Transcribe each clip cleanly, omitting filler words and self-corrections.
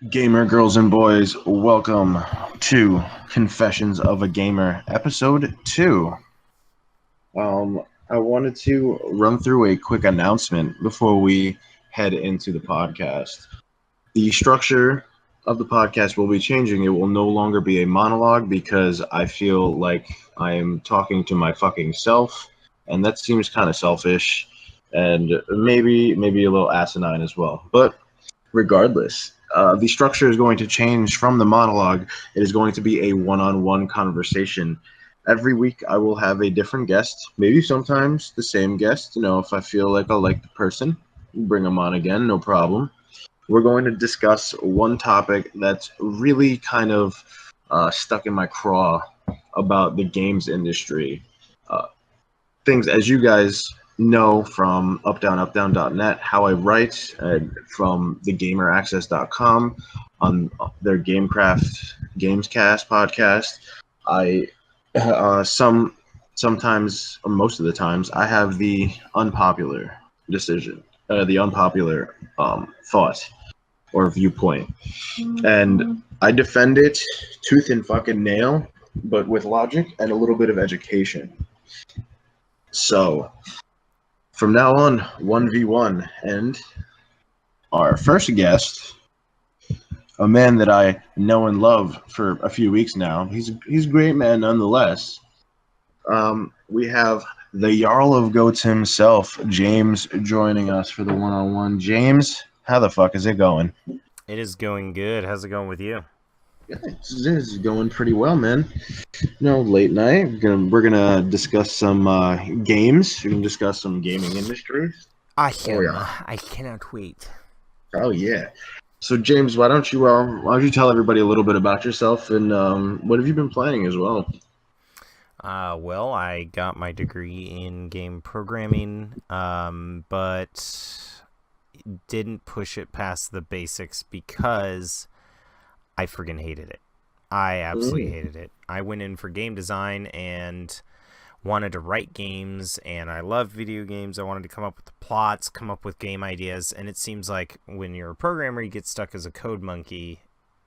Gamer girls and boys, welcome to Confessions of a Gamer, episode 2. I wanted to run through a quick announcement before we head into the podcast. The structure of the podcast will be changing. It will no longer be a monologue because I feel like I am talking to my fucking self, and that seems kind of selfish and maybe a little asinine as well. But regardless, the structure is going to change from the monologue. It is going to be a one-on-one conversation. Every week, I will have a different guest, maybe sometimes the same guest. If I feel like I like the person, bring them on again, no problem. We're going to discuss one topic that's really kind of stuck in my craw about the games industry. Things, as you guys know from updown.net, how I write from thegameraccess.com on their Gamecraft Gamescast podcast. I sometimes, or most of the times, I have the unpopular decision, the unpopular thought or viewpoint, and I defend it tooth and fucking nail, but with logic and a little bit of education. So, from now on, 1v1, and our first guest, a man that I know and love for a few weeks now. He's a great man nonetheless. We have the Jarl of Goats himself, James, joining us for the one-on-one. James, how the fuck is it going? It is going good. How's it going with you? Yeah, this is going pretty well, man. Late night. We're gonna discuss some games. We're gonna discuss some gaming industry. I cannot wait. Oh yeah. So James, why don't you tell everybody a little bit about yourself and what have you been playing as well? Well, I got my degree in game programming, but didn't push it past the basics because I friggin' hated it. I absolutely hated it. I went in for game design and wanted to write games, and I love video games. I wanted to come up with the plots, come up with game ideas, and it seems like when you're a programmer, you get stuck as a code monkey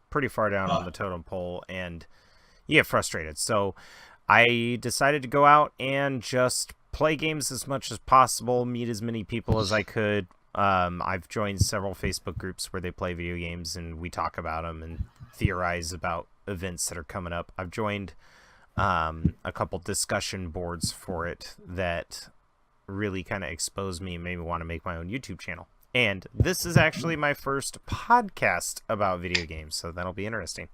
pretty far down on the totem pole, and you get frustrated. So I decided to go out and just play games as much as possible, meet as many people as I could. I've joined several Facebook groups where they play video games, and we talk about them and theorize about events that are coming up. I've joined a couple discussion boards for it that really kind of exposed me and made me want to make my own YouTube channel. And this is actually my first podcast about video games, so that'll be interesting.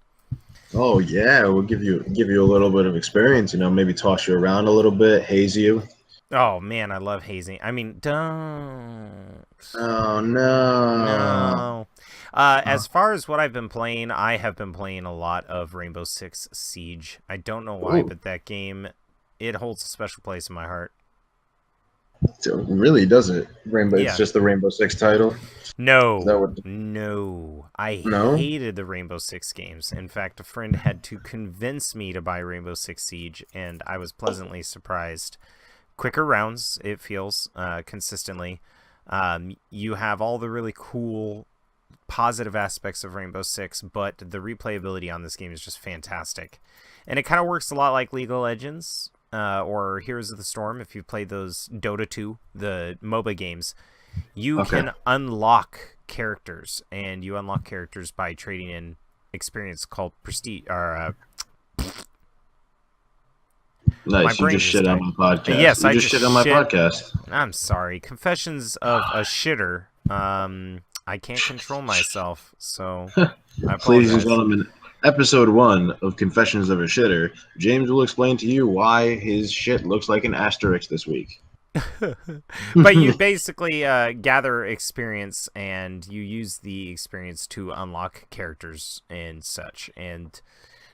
Oh yeah, we'll give you a little bit of experience. Maybe toss you around a little bit, haze you. Oh man, I love hazing. I mean, don't. Oh no. No. As far as what I've been playing, I have been playing a lot of Rainbow Six Siege. I don't know why, but that game, it holds a special place in my heart. Really, does it? It's just the Rainbow Six title? No. I hated the Rainbow Six games. In fact, a friend had to convince me to buy Rainbow Six Siege, and I was pleasantly surprised. Quicker rounds, it feels, consistently. You have all the really cool positive aspects of Rainbow Six, but the replayability on this game is just fantastic. And it kind of works a lot like League of Legends or Heroes of the Storm. If you've played those Dota 2, the MOBA games, you can unlock characters, and you unlock characters by trading in experience called Prestige, or nice. You just shit on my podcast. Yes, I just shit on my podcast. I'm sorry. Confessions of a shitter. I can't control myself, so I apologize. Ladies and gentlemen, episode 1 of Confessions of a Shitter. James will explain to you why his shit looks like an asterisk this week. But you basically gather experience, and you use the experience to unlock characters and such, and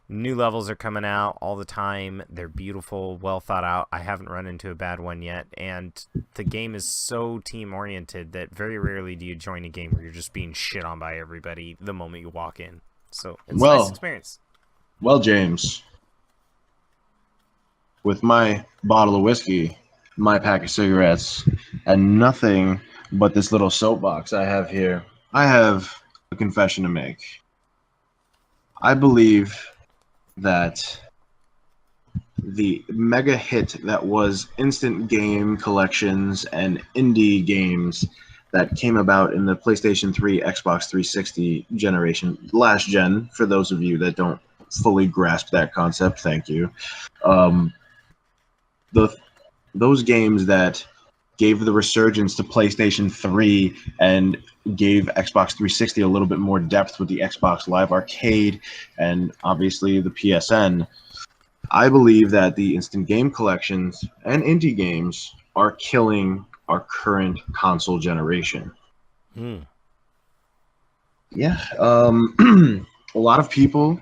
new levels are coming out all the time. They're beautiful, well thought out. I haven't run into a bad one yet, and the game is so team oriented that very rarely do you join a game where you're just being shit on by everybody the moment you walk in. So it's a nice experience. Well, James, with my bottle of whiskey, my pack of cigarettes, and nothing but this little soapbox I have here, I have a confession to make. I believe that the mega hit that was instant game collections and indie games that came about in the PlayStation 3, Xbox 360 generation, last gen, for those of you that don't fully grasp that concept, thank you. Um, the those games that gave the resurgence to PlayStation 3 and gave Xbox 360 a little bit more depth with the Xbox Live Arcade and obviously the PSN. I believe that the instant game collections and indie games are killing our current console generation. Hmm. Yeah, a lot of people.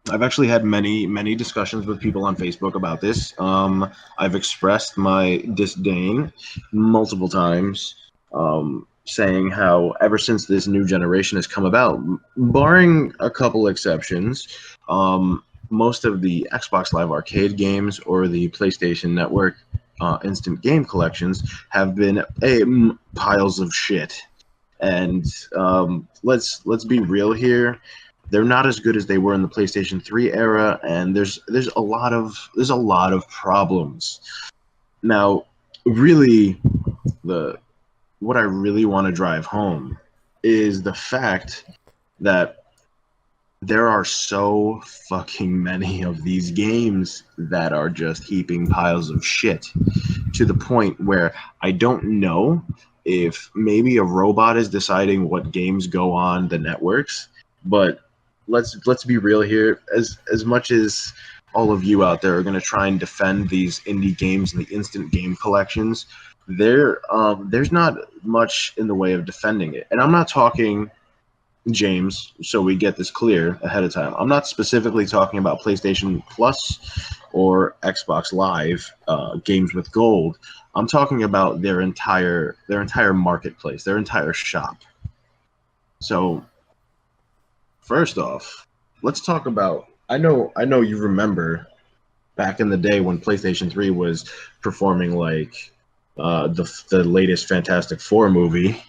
I've actually had many discussions with people on Facebook about this. I've expressed my disdain multiple times, saying how ever since this new generation has come about, barring a couple exceptions, most of the Xbox Live Arcade games or the PlayStation Network instant game collections have been piles of shit. And let's be real here, they're not as good as they were in the PlayStation 3 era, and there's a lot of problems. Now, really, the what I really want to drive home is the fact that there are so fucking many of these games that are just heaping piles of shit to the point where I don't know if maybe a robot is deciding what games go on the networks, but let's be real here. As much as all of you out there are going to try and defend these indie games and the instant game collections, there's not much in the way of defending it. And I'm not talking, James, so we get this clear ahead of time, I'm not specifically talking about PlayStation Plus or Xbox Live games with gold. I'm talking about their entire marketplace, their entire shop. So first off, let's talk about. I know you remember back in the day when PlayStation 3 was performing like the latest Fantastic Four movie.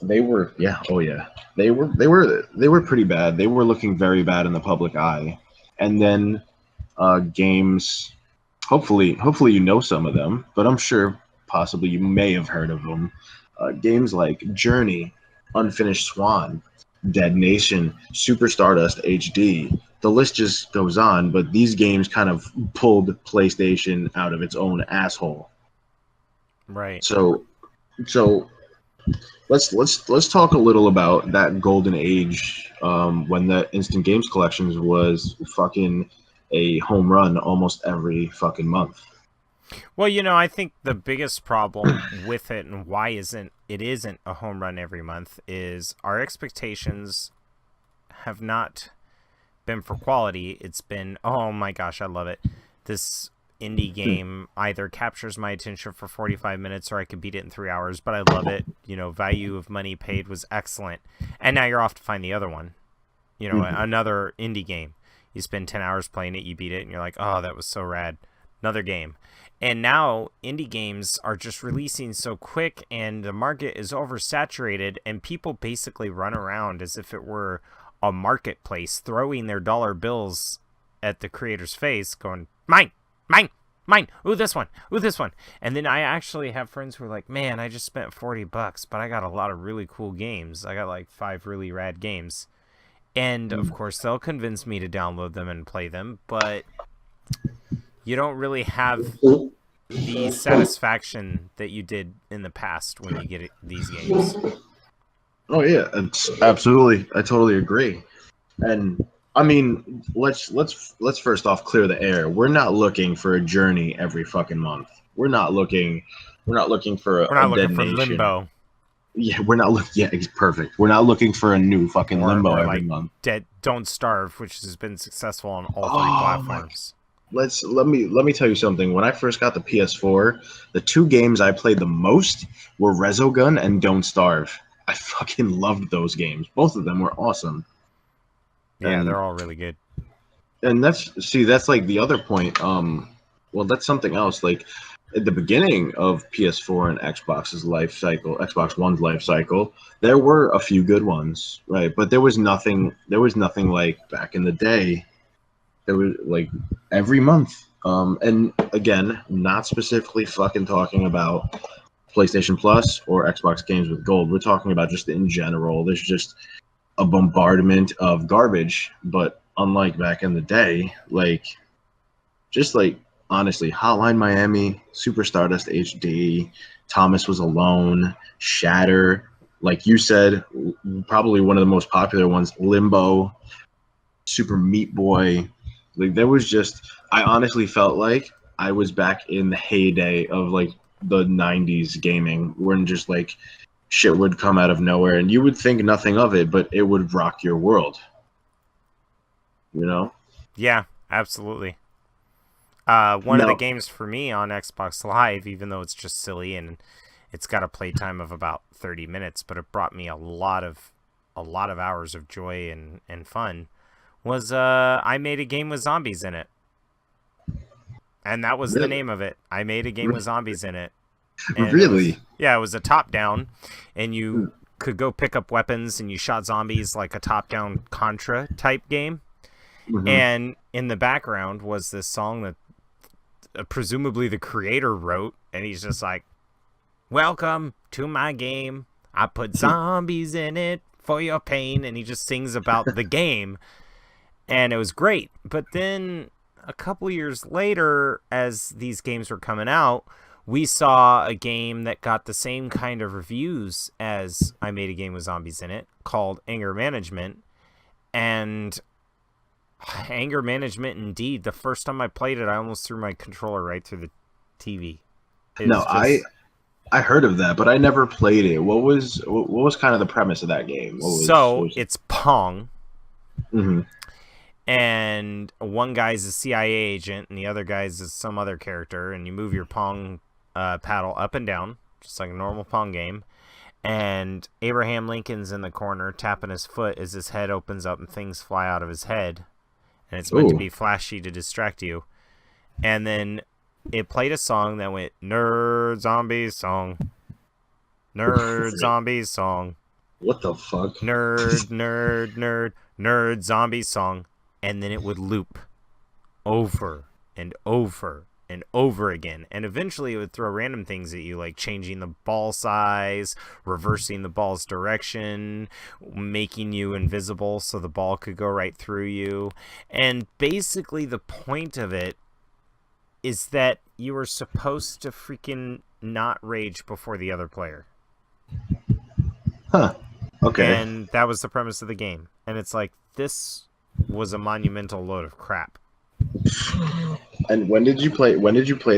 They were they were pretty bad. They were looking very bad in the public eye. And then games. Hopefully you know some of them, but I'm sure possibly you may have heard of them. Games like Journey, Unfinished Swan, Dead Nation, Super Stardust HD. The list just goes on, but these games kind of pulled PlayStation out of its own asshole. Right. So let's talk a little about that golden age when the instant games collections was fucking a home run almost every fucking month. Well, I think the biggest problem with it and why it isn't a home run every month is our expectations have not been for quality. It's been, oh my gosh, I love it. This indie game either captures my attention for 45 minutes or I could beat it in 3 hours, but I love it. Value of money paid was excellent. And now you're off to find the other one. Another indie game. You spend 10 hours playing it, you beat it, and you're like, oh, that was so rad. Another game. And now indie games are just releasing so quick and the market is oversaturated and people basically run around as if it were a marketplace throwing their dollar bills at the creator's face going, mine, mine, mine. Ooh, this one. Ooh, this one. And then I actually have friends who are like, man, I just spent $40, but I got a lot of really cool games. I got like 5 really rad games. And of course they'll convince me to download them and play them, but you don't really have the satisfaction that you did in the past when you get these games. Oh yeah, it's absolutely. I totally agree. And I mean, let's first off clear the air. We're not looking for a Journey every fucking month. We're not looking for a We're not looking Dead for Nation. Limbo. Yeah, we're not looking. Yeah, it's perfect. We're not looking for a new fucking Limbo every like month. Don't Starve, which has been successful on all 3 platforms. Let me tell you something. When I first got the PS4, the 2 games I played the most were Resogun and Don't Starve. I fucking loved those games. Both of them were awesome. Yeah, And- they're all really good. And that's like the other point. Well, that's something else. Like at the beginning of PS4 and Xbox One's life cycle, there were a few good ones, right? But there was nothing. There was nothing like back in the day. There was like every month. And again, not specifically fucking talking about PlayStation Plus or Xbox games with gold. We're talking about just in general. There's just a bombardment of garbage. But unlike back in the day, just like honestly, Hotline Miami, Super Stardust HD, Thomas Was Alone, Shatter, like you said, probably one of the most popular ones, Limbo, Super Meat Boy. Like there was just, I honestly felt like I was back in the heyday of like the 90s gaming when just like shit would come out of nowhere and you would think nothing of it, but it would rock your world. You know? Yeah, absolutely. One of the No. games for me on Xbox Live, even though it's just silly and it's got a playtime of about 30 minutes, but it brought me a lot of hours of joy and fun, was I made a game with zombies in it. And that was the Really? name of it. I made a game with zombies in it. And Really? it was a top down, and you could go pick up weapons and you shot zombies like a top down Contra type game. Mm-hmm. And in the background was this song that presumably the creator wrote, and he's just like, "Welcome to my game. I put zombies in it for your pain," and he just sings about the game, and it was great. But then a couple years later, as these games were coming out, we saw a game that got the same kind of reviews as I Made a Game with Zombies in it, called Anger Management. And Anger Management, indeed, the first time I played it, I almost threw my controller right through the TV. I heard of that, but I never played it. What was kind of the premise of that game? It's Pong. Mm-hmm. And one guy's a CIA agent and the other guy's is some other character, and you move your Pong paddle up and down, just like a normal Pong game. And Abraham Lincoln's in the corner tapping his foot as his head opens up and things fly out of his head. And it's meant to be flashy to distract you. And then it played a song that went, "Nerd Zombies Song. Nerd Zombies Song. What the fuck? Nerd, nerd, nerd, nerd Zombies Song." And then it would loop over and over and over again. And eventually it would throw random things at you, like changing the ball size, reversing the ball's direction, making you invisible so the ball could go right through you. And basically the point of it is that you were supposed to freaking not rage before the other player. Huh. Okay. And that was the premise of the game. And it's like, this was a monumental load of crap. And when did you play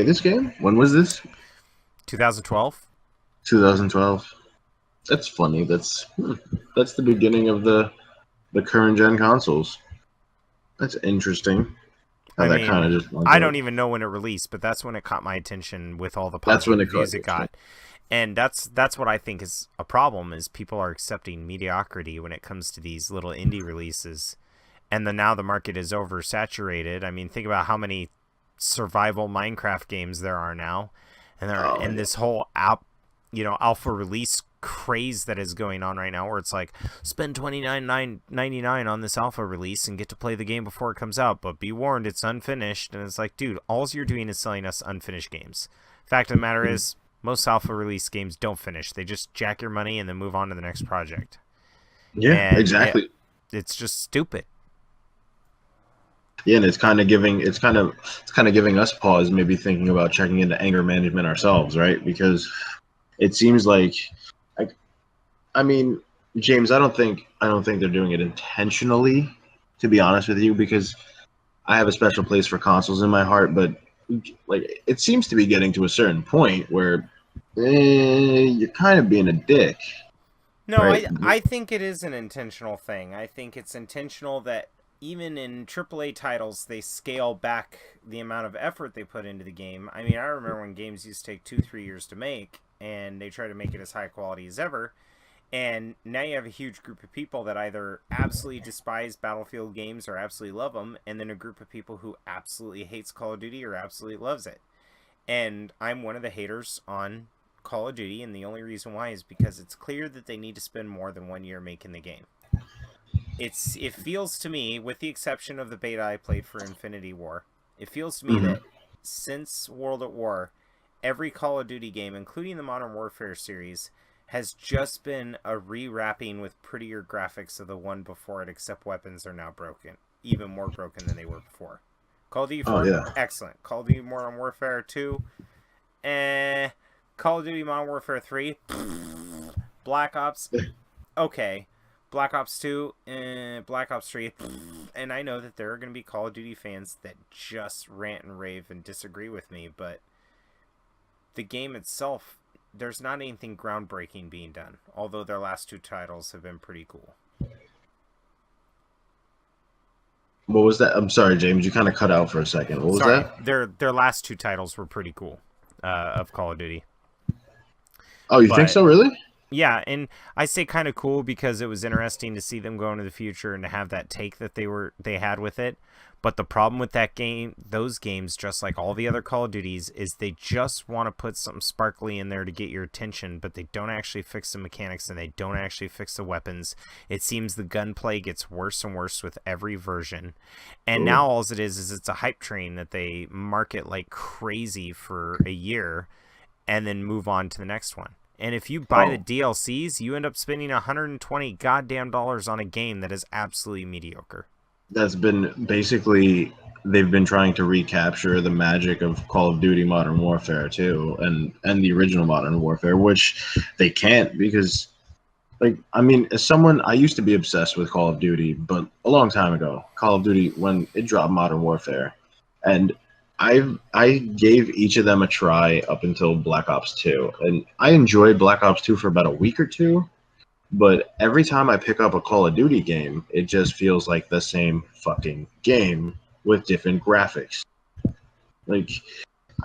this game? When was this? 2012. 2012. That's funny. That's the beginning of the current gen consoles. That's interesting. I don't even know when it released, but that's when it caught my attention with all the positive reviews it got. And that's what I think is a problem, is people are accepting mediocrity when it comes to these little indie releases. And now the market is oversaturated. I mean, think about how many survival Minecraft games there are now, and this whole alpha release craze that is going on right now, where it's like, spend $29.99 on this alpha release and get to play the game before it comes out, but be warned, it's unfinished. And it's like, dude, all you're doing is selling us unfinished games. Fact of the matter is, most alpha release games don't finish. They just jack your money and then move on to the next project. Yeah, and exactly. It's just stupid. Yeah, and it's kind of giving us pause, maybe thinking about checking into anger management ourselves, right? Because it seems like, I mean, James, I don't think they're doing it intentionally, to be honest with you, because I have a special place for consoles in my heart, but like it seems to be getting to a certain point where you're kind of being a dick. No, right? I think it is an intentional thing. I think it's intentional that even in AAA titles, they scale back the amount of effort they put into the game. I mean, I remember when games used to take 2-3 years to make, and they try to make it as high quality as ever. And now you have a huge group of people that either absolutely despise Battlefield games or absolutely love them, and then a group of people who absolutely hates Call of Duty or absolutely loves it. And I'm one of the haters on Call of Duty, and the only reason why is because it's clear that they need to spend more than 1 year making the game. It feels to me, with the exception of the beta I played for Infinity War, it feels to me that since World at War, every Call of Duty game, including the Modern Warfare series, has just been a rewrapping with prettier graphics of the one before it, except weapons are now broken. Even more broken than they were before. Call of Duty 4, excellent. Call of Duty Modern Warfare 2, Call of Duty Modern Warfare 3, Black Ops, okay. Black Ops 2, Black Ops 3, and I know that there are going to be Call of Duty fans that just rant and rave and disagree with me, but the game itself, there's not anything groundbreaking being done, although their last 2 titles have been pretty cool. What was that? I'm sorry, James. You kind of cut out for a second. What was that? Their last 2 titles were pretty cool of Call of Duty. Oh, you think so, really? Yeah, and I say kind of cool because it was interesting to see them go into the future and to have that take that they had with it. But the problem with those games, just like all the other Call of Duties, is they just want to put something sparkly in there to get your attention, but they don't actually fix the mechanics and they don't actually fix the weapons. It seems the gunplay gets worse and worse with every version. And now all it is it's a hype train that they market like crazy for a year and then move on to the next one. And if you buy the DLCs, you end up spending $120 goddamn dollars on a game that is absolutely mediocre. That's been basically, they've been trying to recapture the magic of Call of Duty Modern Warfare 2 and the original Modern Warfare, which they can't because, like, I mean, as someone, I used to be obsessed with Call of Duty, but a long time ago, Call of Duty, when it dropped Modern Warfare, and I gave each of them a try up until Black Ops 2, and I enjoyed Black Ops 2 for about a week or two, but every time I pick up a Call of Duty game, it just feels like the same fucking game with different graphics. Like,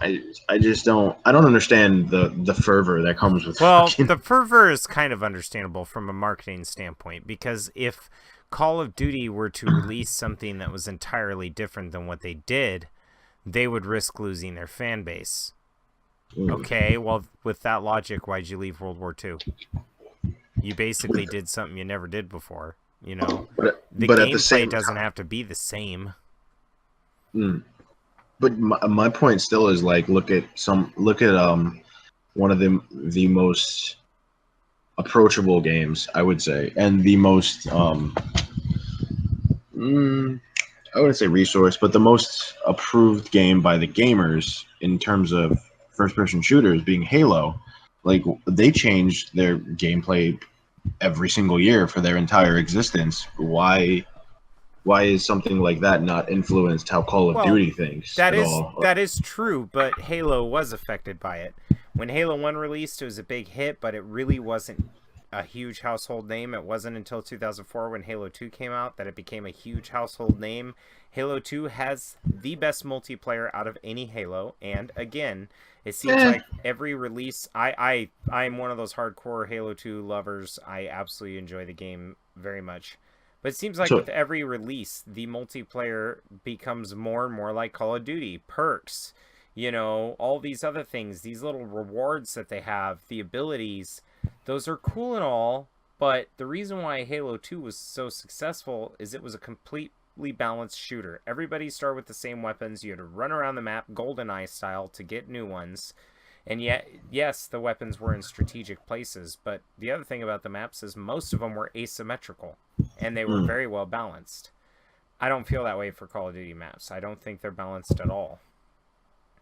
I just don't understand the fervor that comes with the fervor is kind of understandable from a marketing standpoint, because if Call of Duty were to release something that was entirely different than what they did, they would risk losing their fan base. Okay, well, with that logic, why'd you leave World War II? You basically did something you never did before, you know? The gameplay doesn't have to be the same. But my point still is, like, look at one of the most approachable games, I would say, and the most I wouldn't say resource, but the most approved game by the gamers in terms of first-person shooters being Halo. Like, they changed their gameplay every single year for their entire existence. Why is something like that not influenced how Call of Duty thinks at all? That is true, but Halo was affected by it. When Halo 1 released, it was a big hit, but it really wasn't a huge household name. It wasn't until 2004 when Halo 2 came out that it became a huge household name. Halo 2 has the best multiplayer out of any Halo, and again, it seems like every release, I'm one of those hardcore Halo 2 lovers. I absolutely enjoy the game very much. But it seems like with every release, the multiplayer becomes more and more like Call of Duty. Perks, you know, all these other things, these little rewards that they have, the abilities, those are cool and all, but the reason why Halo 2 was so successful is it was a completely balanced shooter. Everybody started with the same weapons. You had to run around the map GoldenEye style to get new ones. And yet, yes, the weapons were in strategic places, but the other thing about the maps is most of them were asymmetrical, and they were very well balanced. I don't feel that way for Call of Duty maps. I don't think they're balanced at all.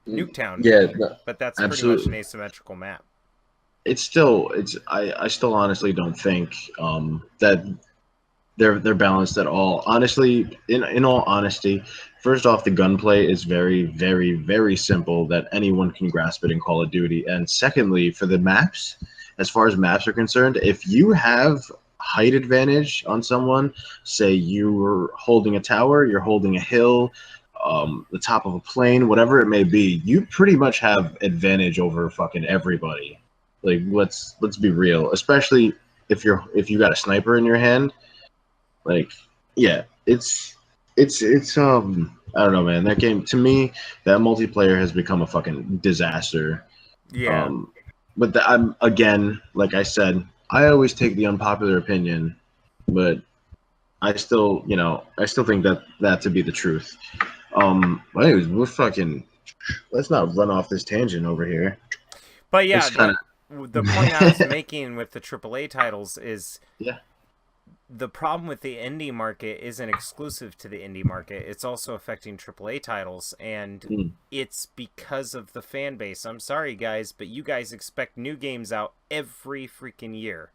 Nuketown, but that's pretty much an asymmetrical map. I still honestly don't think that they're balanced at all. Honestly, in all honesty, first off, the gunplay is very, very, very simple that anyone can grasp it in Call of Duty. And secondly, for the maps, as far as maps are concerned, if you have height advantage on someone, say you were holding a tower, you're holding a hill, the top of a plane, whatever it may be, you pretty much have advantage over fucking everybody. Like, let's be real, especially if you got a sniper in your hand. Like, yeah, it's it's I don't know, man. That game to me, that multiplayer has become a fucking disaster. Yeah. Um, but I'm again, like I said, I always take the unpopular opinion, but I still, I still think that to be the truth. But anyways, let's not run off this tangent over here. But yeah, It's kind the point I was of making with the AAA titles is yeah. the problem with the indie market isn't exclusive to the indie market. It's also affecting AAA titles, and Mm. it's because of the fan base. I'm sorry, guys, but you guys expect new games out every freaking year.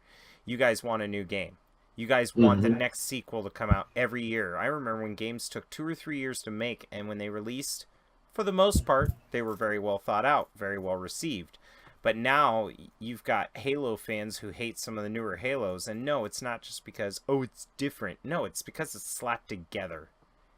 You guys want a new game. You guys want the Mhm. next sequel to come out every year. I remember when games took 2 or 3 years to make, and when they released, for the most part, they were very well thought out, very well received. But now you've got Halo fans who hate some of the newer Halos, and no, it's not just because, oh, it's different. No, it's because it's slapped together.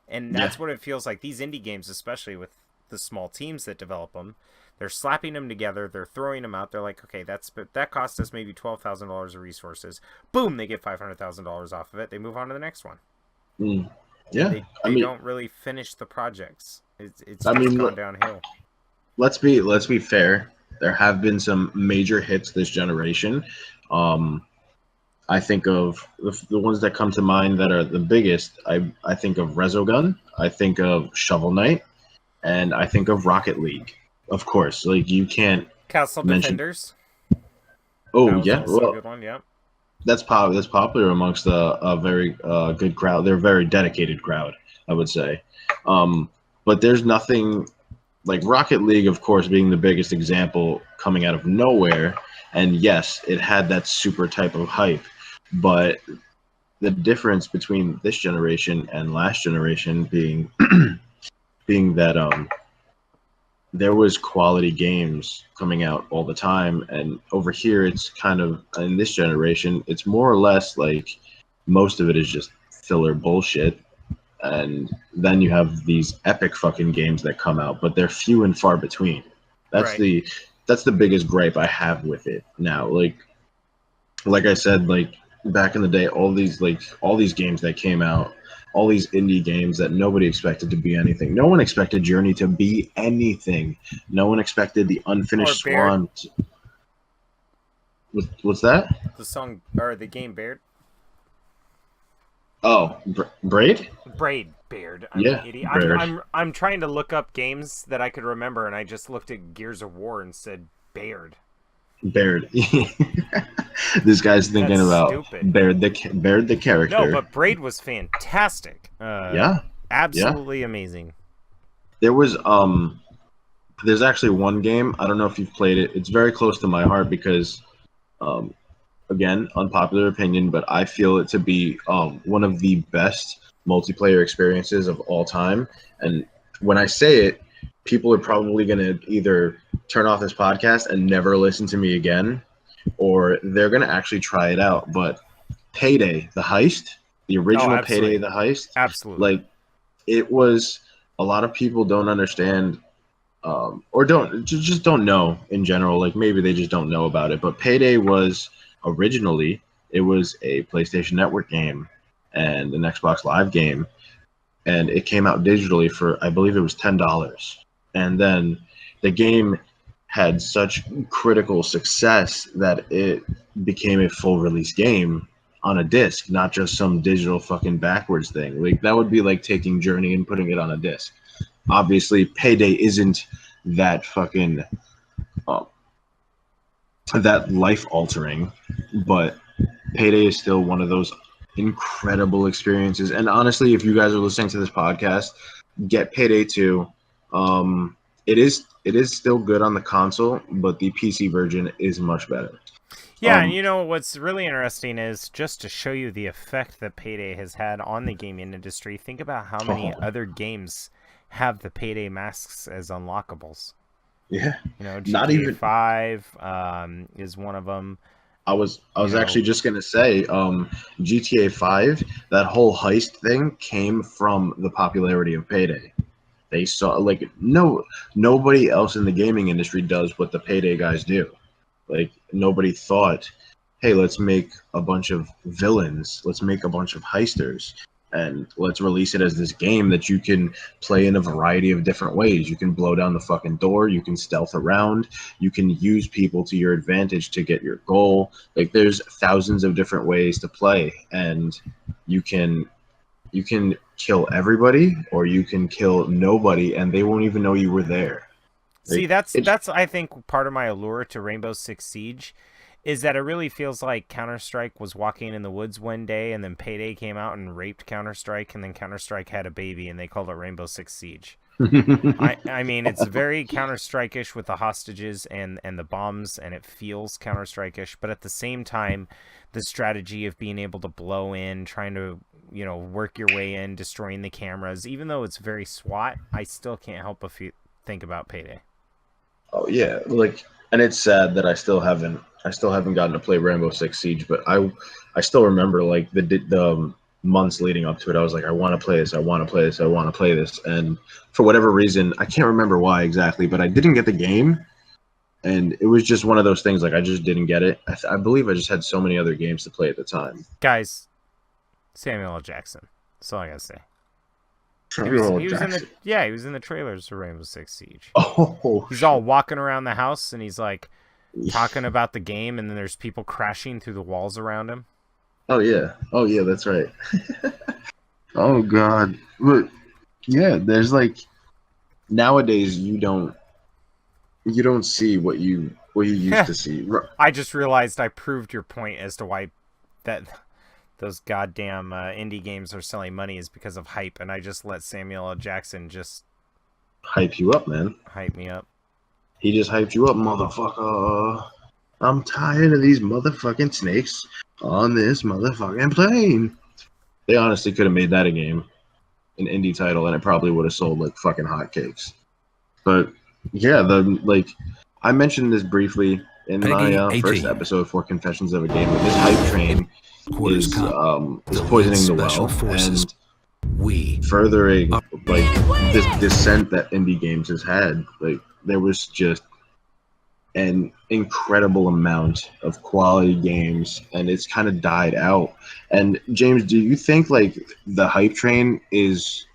And Yeah. that's what it feels like. These indie games, especially with the small teams that develop them, they're slapping them together. They're throwing them out. They're like, okay, that cost us maybe $12,000 of resources. Boom, they get $500,000 off of it. They move on to the next one. Mm. And Yeah. they don't really finish the projects. It's I just mean, gone downhill. let's be fair. There have been some major hits this generation. I think of the ones that come to mind that are the biggest. I think of Resogun. I think of Shovel Knight, and I think of Rocket League. Of course, like you can't Castle mention. Defenders. Oh That was yeah, also a well good one, yeah. that's popular amongst a very good crowd. They're a very dedicated crowd, I would say. But there's nothing like Rocket League, of course, being the biggest example coming out of nowhere. And yes, it had that super type of hype, but the difference between this generation and last generation being being that there was quality games coming out all the time, and over here it's kind of in this generation it's more or less like most of it is just filler bullshit, and then you have these epic fucking games that come out, but they're few and far between. That's Right. the biggest gripe I have with it now. Like I said, like back in the day, all these games that came out, all these indie games that nobody expected to be anything. No one expected Journey to be anything. No one expected the Or Unfinished Baird. Swan. What's that? The song or the game Baird. Oh, Braid? Baird. I'm Yeah, an idiot. Braid. I'm trying to look up games that I could remember, and I just looked at Gears of War and said Baird. Baird. This guy's thinking That's about stupid. Baird the character. No, but Braid was fantastic. Yeah, Absolutely amazing. there was there's actually one game, I don't know if you've played it. It's very close to my heart because um again, unpopular opinion, but I feel it to be one of the best multiplayer experiences of all time. And when I say it, people are probably going to either turn off this podcast and never listen to me again, or they're going to actually try it out. But Payday, the heist, the original Payday, absolutely. the heist, Absolutely. like it was. A lot of people don't understand, or just don't know in general. Like maybe they just don't know about it. But Payday was originally it was a PlayStation Network game and an Xbox Live game, and it came out digitally for I believe it was $10. And then the game had such critical success that it became a full release game on a disc, not just some digital fucking backwards thing. Like that would be like taking Journey and putting it on a disc. Obviously, Payday isn't that fucking um, that life altering, but Payday is still one of those incredible experiences. And honestly, if you guys are listening to this podcast, get Payday 2. It is still good on the console, but the PC version is much better. Yeah, and Um, you know what's really interesting is just to show you the effect that Payday has had on the gaming industry. Think about how many Oh. other games have the Payday masks as unlockables. yeah, You know, not GTA even. 5 is one of them. I was You actually know, just gonna say, GTA 5. That whole heist thing came from the popularity of Payday. They saw like nobody else in the gaming industry does what the Payday guys do. Like nobody thought, hey, let's make a bunch of villains, let's make a bunch of heisters, and let's release it as this game that you can play in a variety of different ways. You can blow down the fucking door, you can stealth around, you can use people to your advantage to get your goal. Like there's thousands of different ways to play, and you can kill everybody or you can kill nobody and they won't even know you were there. See, that's I think part of my allure to Rainbow Six Siege is that it really feels like Counter-Strike was walking in the woods one day and then Payday came out and raped Counter-Strike and then Counter-Strike had a baby and they called it Rainbow Six Siege. I mean, it's very Counter-Strike-ish with the hostages and the bombs, and it feels Counter-Strike-ish, but at the same time, the strategy of being able to blow in, trying to, work your way in, destroying the cameras, even though it's very SWAT, I still can't help but think about Payday. Oh yeah, and it's sad that I still haven't gotten to play Rainbow Six Siege, but I still remember like the months leading up to it. I was like, I want to play this, I want to play this, I want to play this, and for whatever reason, I can't remember why exactly, but I didn't get the game, and it was just one of those things. Like I just didn't get it. I believe I just had so many other games to play at the time. Guys, Samuel L. Jackson. That's all I gotta say. He was in the trailers for Rainbow Six Siege. Oh, he's all walking around the house and he's like talking about the game, and then there's people crashing through the walls around him. Oh yeah, that's right. Oh god, but yeah, there's like nowadays you don't see what you used to see. I just realized I proved your point as to why that those goddamn indie games are selling money is because of hype, and I just let Samuel L. Jackson just hype you up, man. Hype me up. He just hyped you up, motherfucker. I'm tired of these motherfucking snakes on this motherfucking plane. They honestly could have made that a game, an indie title, and it probably would have sold like fucking hotcakes. But yeah, I mentioned this briefly in my first episode for Confessions of a Gamer. This hype train is poisoning the well and furthering like this descent that indie games has had. Like there was just an incredible amount of quality games, and it's kind of died out. And James, do you think like the hype train is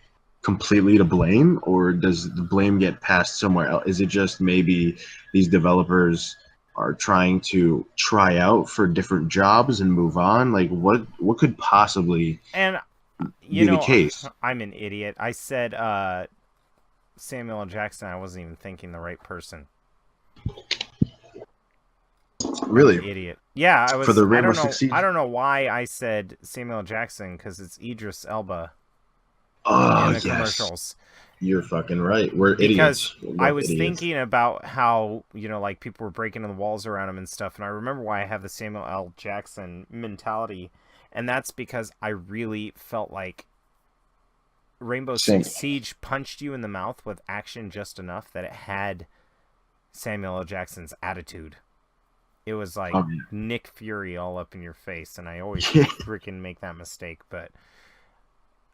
completely to blame, or does the blame get passed somewhere else? Is it just maybe these developers are trying to try out for different jobs and move on? Like what could possibly be the case? I'm an idiot. I said Samuel L. Jackson. I wasn't even thinking the right person. Really? Idiot. Yeah, I was. For the Rainbow Six Siege? I don't know why I said Samuel L. Jackson, because it's Idris Elba in the commercials. You're fucking right. We're idiots. I was thinking about how, like people were breaking in the walls around him and stuff, and I remember why I have the Samuel L. Jackson mentality, and that's because I really felt like Rainbow Six Siege punched you in the mouth with action just enough that it had Samuel L. Jackson's attitude. It was like Nick Fury all up in your face, and I always freaking make that mistake, but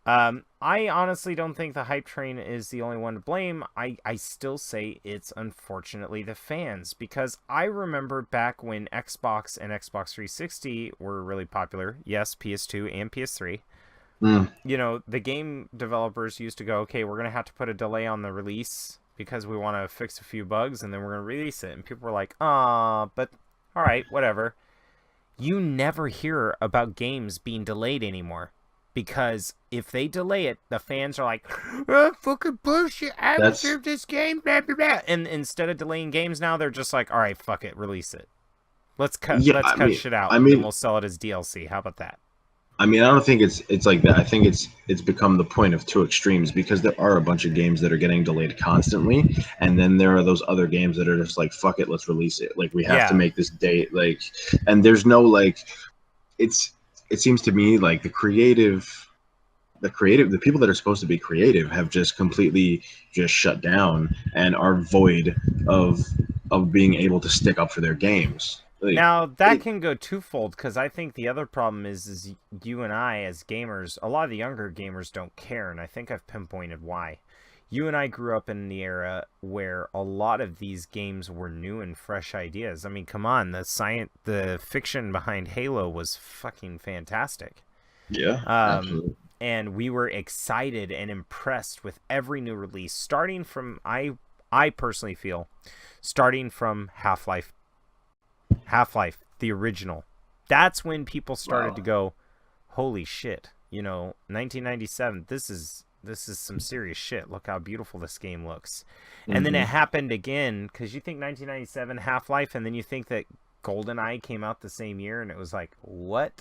I honestly don't think the hype train is the only one to blame. I still say it's unfortunately the fans, because I remember back when Xbox and Xbox 360 were really popular. Yes, PS2 and PS3. The game developers used to go, okay, we're going to have to put a delay on the release because we want to fix a few bugs, and then we're going to release it. And people were like, but all right, whatever. You never hear about games being delayed anymore. Because if they delay it, the fans are like, oh, fucking bullshit, I deserve this game, blah, blah, blah. And instead of delaying games now, they're just like, all right, fuck it, release it. Let's cut shit out, and we'll sell it as DLC. How about that? I mean, I don't think it's like that. I think it's become the point of two extremes, because there are a bunch of games that are getting delayed constantly, and then there are those other games that are just like, fuck it, let's release it. Like we have to make this date, and there's no it seems to me like the people that are supposed to be creative have just completely just shut down and are void of being able to stick up for their games. Now that can go twofold, because I think the other problem is you and I as gamers, a lot of the younger gamers don't care, and I think I've pinpointed why. You and I grew up in the era where a lot of these games were new and fresh ideas. I mean, come on, the fiction behind Halo was fucking fantastic. Yeah, absolutely. and we were excited and impressed with every new release, starting from I personally feel starting from Half-Life, the original. That's when people started to go, holy shit, 1997, this is some serious shit. Look how beautiful this game looks. And then it happened again, because you think 1997 Half-Life, and then you think that GoldenEye came out the same year, and it was like, what?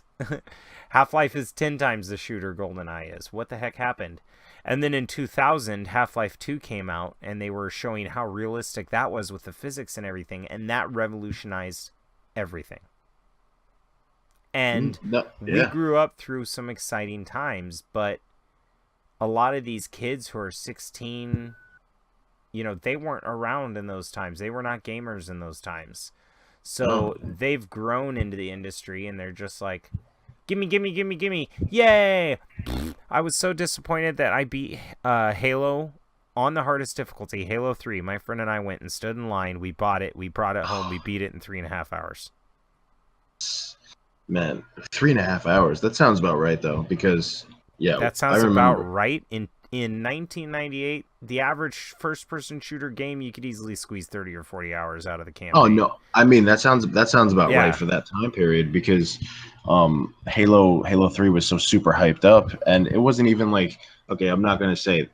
Half-Life is 10 times the shooter GoldenEye is. What the heck happened? And then in 2000, Half-Life 2 came out, and they were showing how realistic that was with the physics and everything, and that revolutionized everything. And we grew up through some exciting times, but a lot of these kids who are 16, they weren't around in those times. They were not gamers in those times. So they've grown into the industry, and they're just like, gimme, gimme, gimme, gimme, yay! I was so disappointed that I beat Halo on the hardest difficulty, Halo 3. My friend and I went and stood in line. We bought it. We brought it home. We beat it in 3.5 hours. Man, 3.5 hours. That sounds about right, though, because, yeah. That sounds about right. In 1998, the average first-person shooter game, you could easily squeeze 30 or 40 hours out of the campaign. Oh, no. I mean, that sounds about right for that time period, because Halo 3 was so super hyped up, and it wasn't even like, okay, I'm not going to say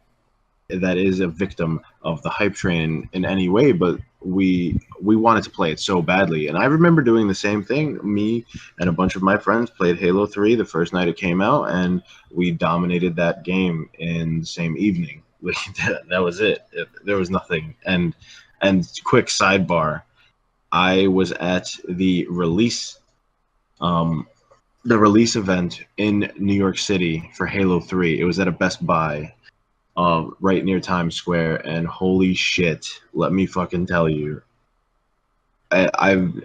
that is a victim of the hype train in any way, but we wanted to play it so badly. And I remember doing the same thing. Me and a bunch of my friends played Halo 3 the first night it came out, and we dominated that game in the same evening. That was it. There was nothing. And quick sidebar, I was at the release event in New York City for Halo 3. It was at a Best Buy right near Times Square, and holy shit, let me fucking tell you, I've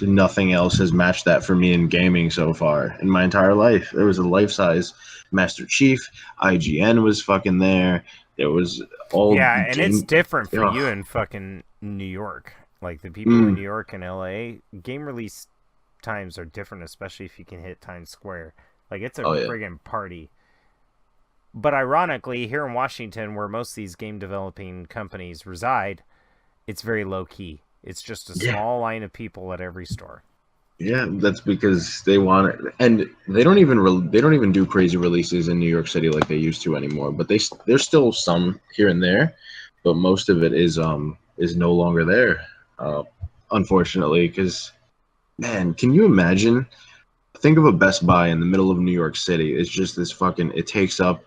nothing else has matched that for me in gaming so far in my entire life. There was a life-size Master Chief. IGN was fucking there. It was all and it's different for you in fucking New York. Like the people in New York and LA, game release times are different, especially if you can hit Times Square. Like it's a friggin' party. But ironically, here in Washington, where most of these game developing companies reside, it's very low key. It's just a small line of people at every store. Yeah, that's because they want it, and they don't even do crazy releases in New York City like they used to anymore. But there's still some here and there, but most of it is no longer there, unfortunately. Because, man, can you imagine? Think of a Best Buy in the middle of New York City. It's just this fucking. It takes up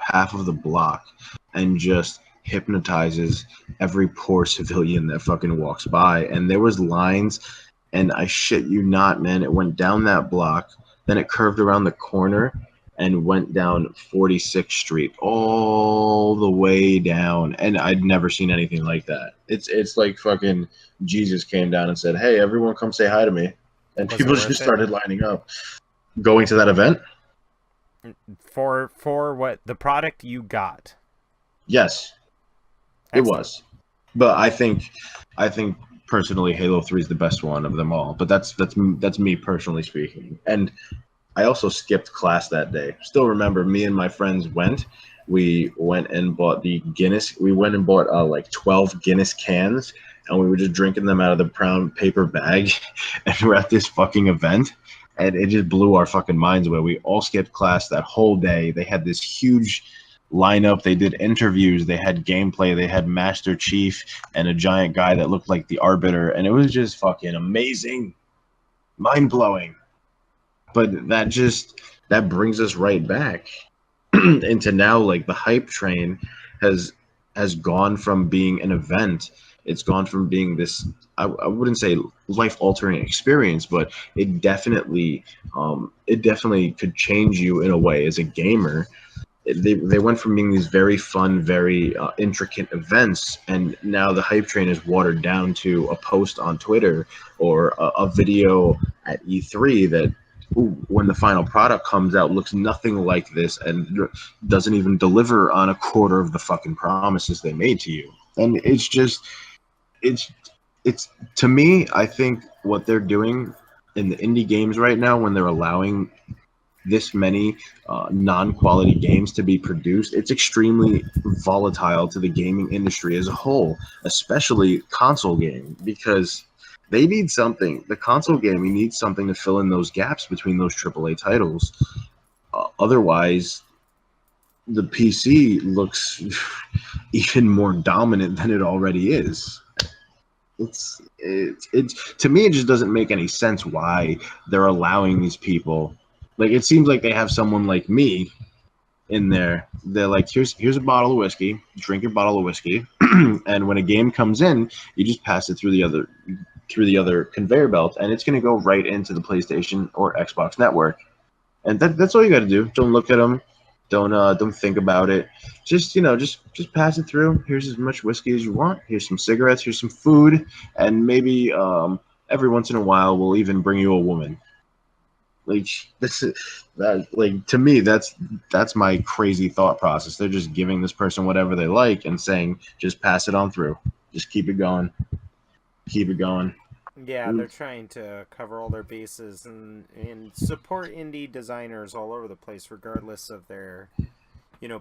half of the block, and just hypnotizes every poor civilian that fucking walks by. And there was lines, and I shit you not, man. It went down that block, then it curved around the corner and went down 46th Street all the way down. And I'd never seen anything like that. It's like fucking Jesus came down and said, "Hey, everyone, come say hi to me." And people just started lining up, going to that event. For what the product you got. Yes, it was. But I think personally, Halo 3 is the best one of them all. But that's me personally speaking. And I also skipped class that day. Still remember, me and my friends went. We went and bought the Guinness. We went and bought like 12 Guinness cans. And we were just drinking them out of the brown paper bag, and we're at this fucking event, and it just blew our fucking minds away. We all skipped class that whole day. They had this huge lineup. They did interviews. They had gameplay. They had Master Chief and a giant guy that looked like the Arbiter, and it was just fucking amazing, mind-blowing. But that brings us right back into now, like the hype train has gone from being an event. It's gone from being this, I wouldn't say life-altering experience, but it definitely could change you in a way as a gamer. They went from being these very fun, very intricate events, and now the hype train is watered down to a post on Twitter or a video at E3 that, when the final product comes out, looks nothing like this and doesn't even deliver on a quarter of the fucking promises they made to you. And it's to me, I think what they're doing in the indie games right now, when they're allowing this many non-quality games to be produced, it's extremely volatile to the gaming industry as a whole, especially console gaming, because they need something. The console gaming needs something to fill in those gaps between those AAA titles. Otherwise, the PC looks even more dominant than it already is. It's to me, it just doesn't make any sense why they're allowing these people. Like, it seems like they have someone like me in there. They're like, here's a bottle of whiskey, drink your bottle of whiskey, and when a game comes in, you just pass it through the other conveyor belt, and it's going to go right into the PlayStation or Xbox network. And that's all you got to do. Don't look at them. Don't think about it. Just just pass it through. Here's as much whiskey as you want. Here's some cigarettes. Here's some food, and maybe every once in a while we'll even bring you a woman. Like, to me, that's my crazy thought process. They're just giving this person whatever they like and saying, just pass it on through. Just keep it going. Keep it going. Yeah, they're trying to cover all their bases and support indie designers all over the place, regardless of their,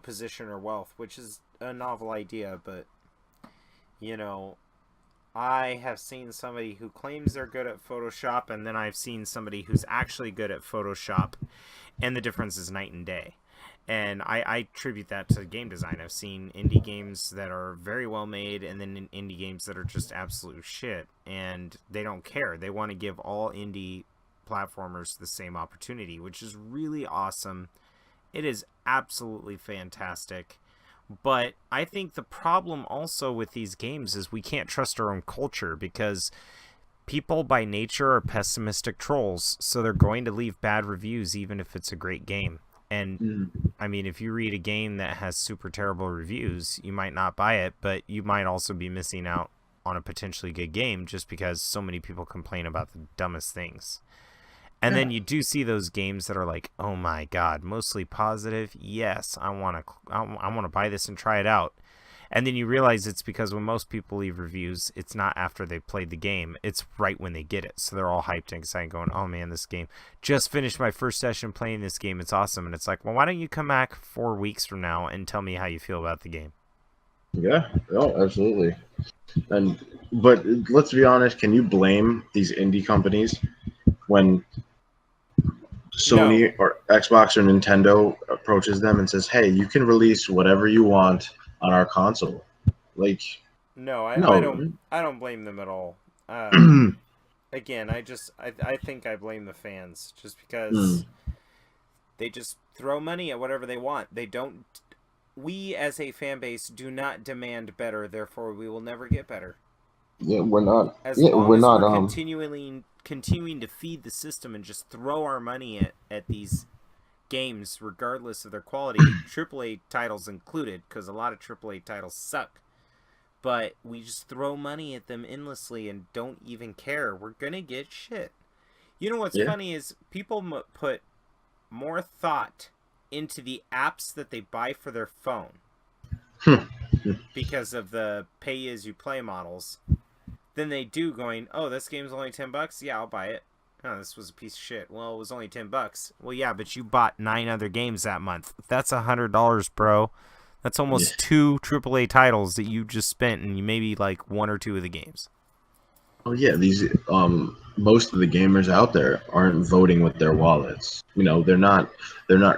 position or wealth, which is a novel idea. But, I have seen somebody who claims they're good at Photoshop, and then I've seen somebody who's actually good at Photoshop, and the difference is night and day. And I attribute that to game design. I've seen indie games that are very well made, and then indie games that are just absolute shit. And they don't care. They want to give all indie platformers the same opportunity, which is really awesome. It is absolutely fantastic. But I think the problem also with these games is we can't trust our own culture, because people by nature are pessimistic trolls. So they're going to leave bad reviews even if it's a great game. And I mean, if you read a game that has super terrible reviews, you might not buy it, but you might also be missing out on a potentially good game just because so many people complain about the dumbest things. And then you do see those games that are like, oh my God, mostly positive. Yes, I want to buy this and try it out. And then you realize it's because when most people leave reviews, it's not after they've played the game. It's right when they get it. So they're all hyped and excited going, oh man, this game. Just finished my first session playing this game. It's awesome. And it's like, well, why don't you come back 4 weeks from now and tell me how you feel about the game? Yeah, no, absolutely. But let's be honest, can you blame these indie companies when Sony or Xbox or Nintendo approaches them and says, hey, you can release whatever you want on our console? Like, no, I don't blame them at all. Again, I think I blame the fans, just because they just throw money at whatever they want. They don't. We as a fan base do not demand better, therefore we will never get better. Yeah, we're not. As long as we're continuing to feed the system and just throw our money at these games, regardless of their quality, AAA titles included, because a lot of AAA titles suck. But we just throw money at them endlessly and don't even care. We're gonna get shit. You know what's funny is people put more thought into the apps that they buy for their phone because of the pay-as-you-play models than they do going, oh, this game's only $10? Yeah, I'll buy it. Oh, this was a piece of shit. Well, it was only $10. Well, yeah, but you bought 9 other games that month. That's $100, bro. That's almost 2 AAA titles that you just spent, and you maybe like 1 or 2 of the games. Oh yeah, these most of the gamers out there aren't voting with their wallets. They're not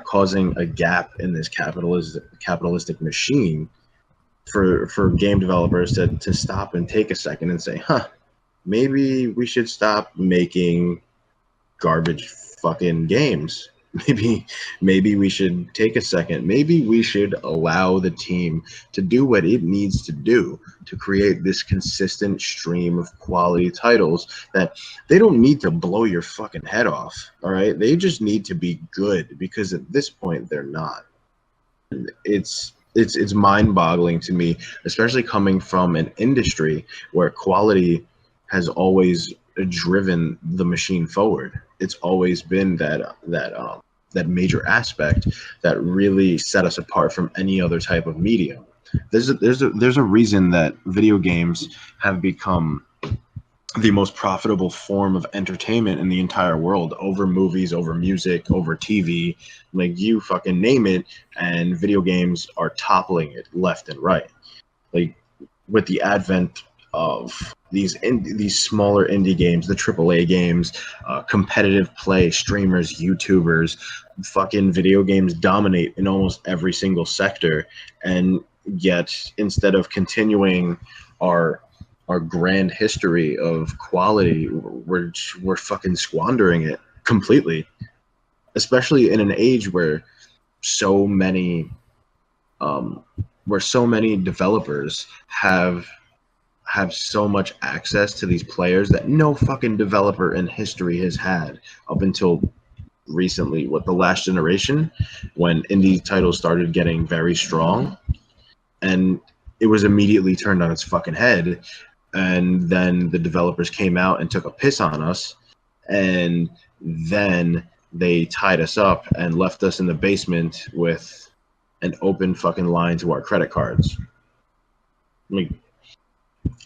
causing a gap in this capitalistic machine for game developers to stop and take a second and say, maybe we should stop making garbage fucking games. Maybe we should take a second. Maybe we should allow the team to do what it needs to do to create this consistent stream of quality titles that they don't need to blow your fucking head off. All right. They just need to be good, because at this point they're not. It's mind-boggling to me, especially coming from an industry where quality has always driven the machine forward. It's always been that major aspect that really set us apart from any other type of medium. There's a reason that video games have become the most profitable form of entertainment in the entire world, over movies, over music, over TV. Like, you fucking name it, and video games are toppling it left and right. Like, with the advent of these smaller indie games, the AAA games, competitive play, streamers, YouTubers, fucking video games dominate in almost every single sector, and yet instead of continuing our grand history of quality, we're fucking squandering it completely, especially in an age where so many developers have so much access to these players that no fucking developer in history has had up until recently. What, the last generation, when indie titles started getting very strong, and it was immediately turned on its fucking head, and then the developers came out and took a piss on us, and then they tied us up and left us in the basement with an open fucking line to our credit cards. I mean,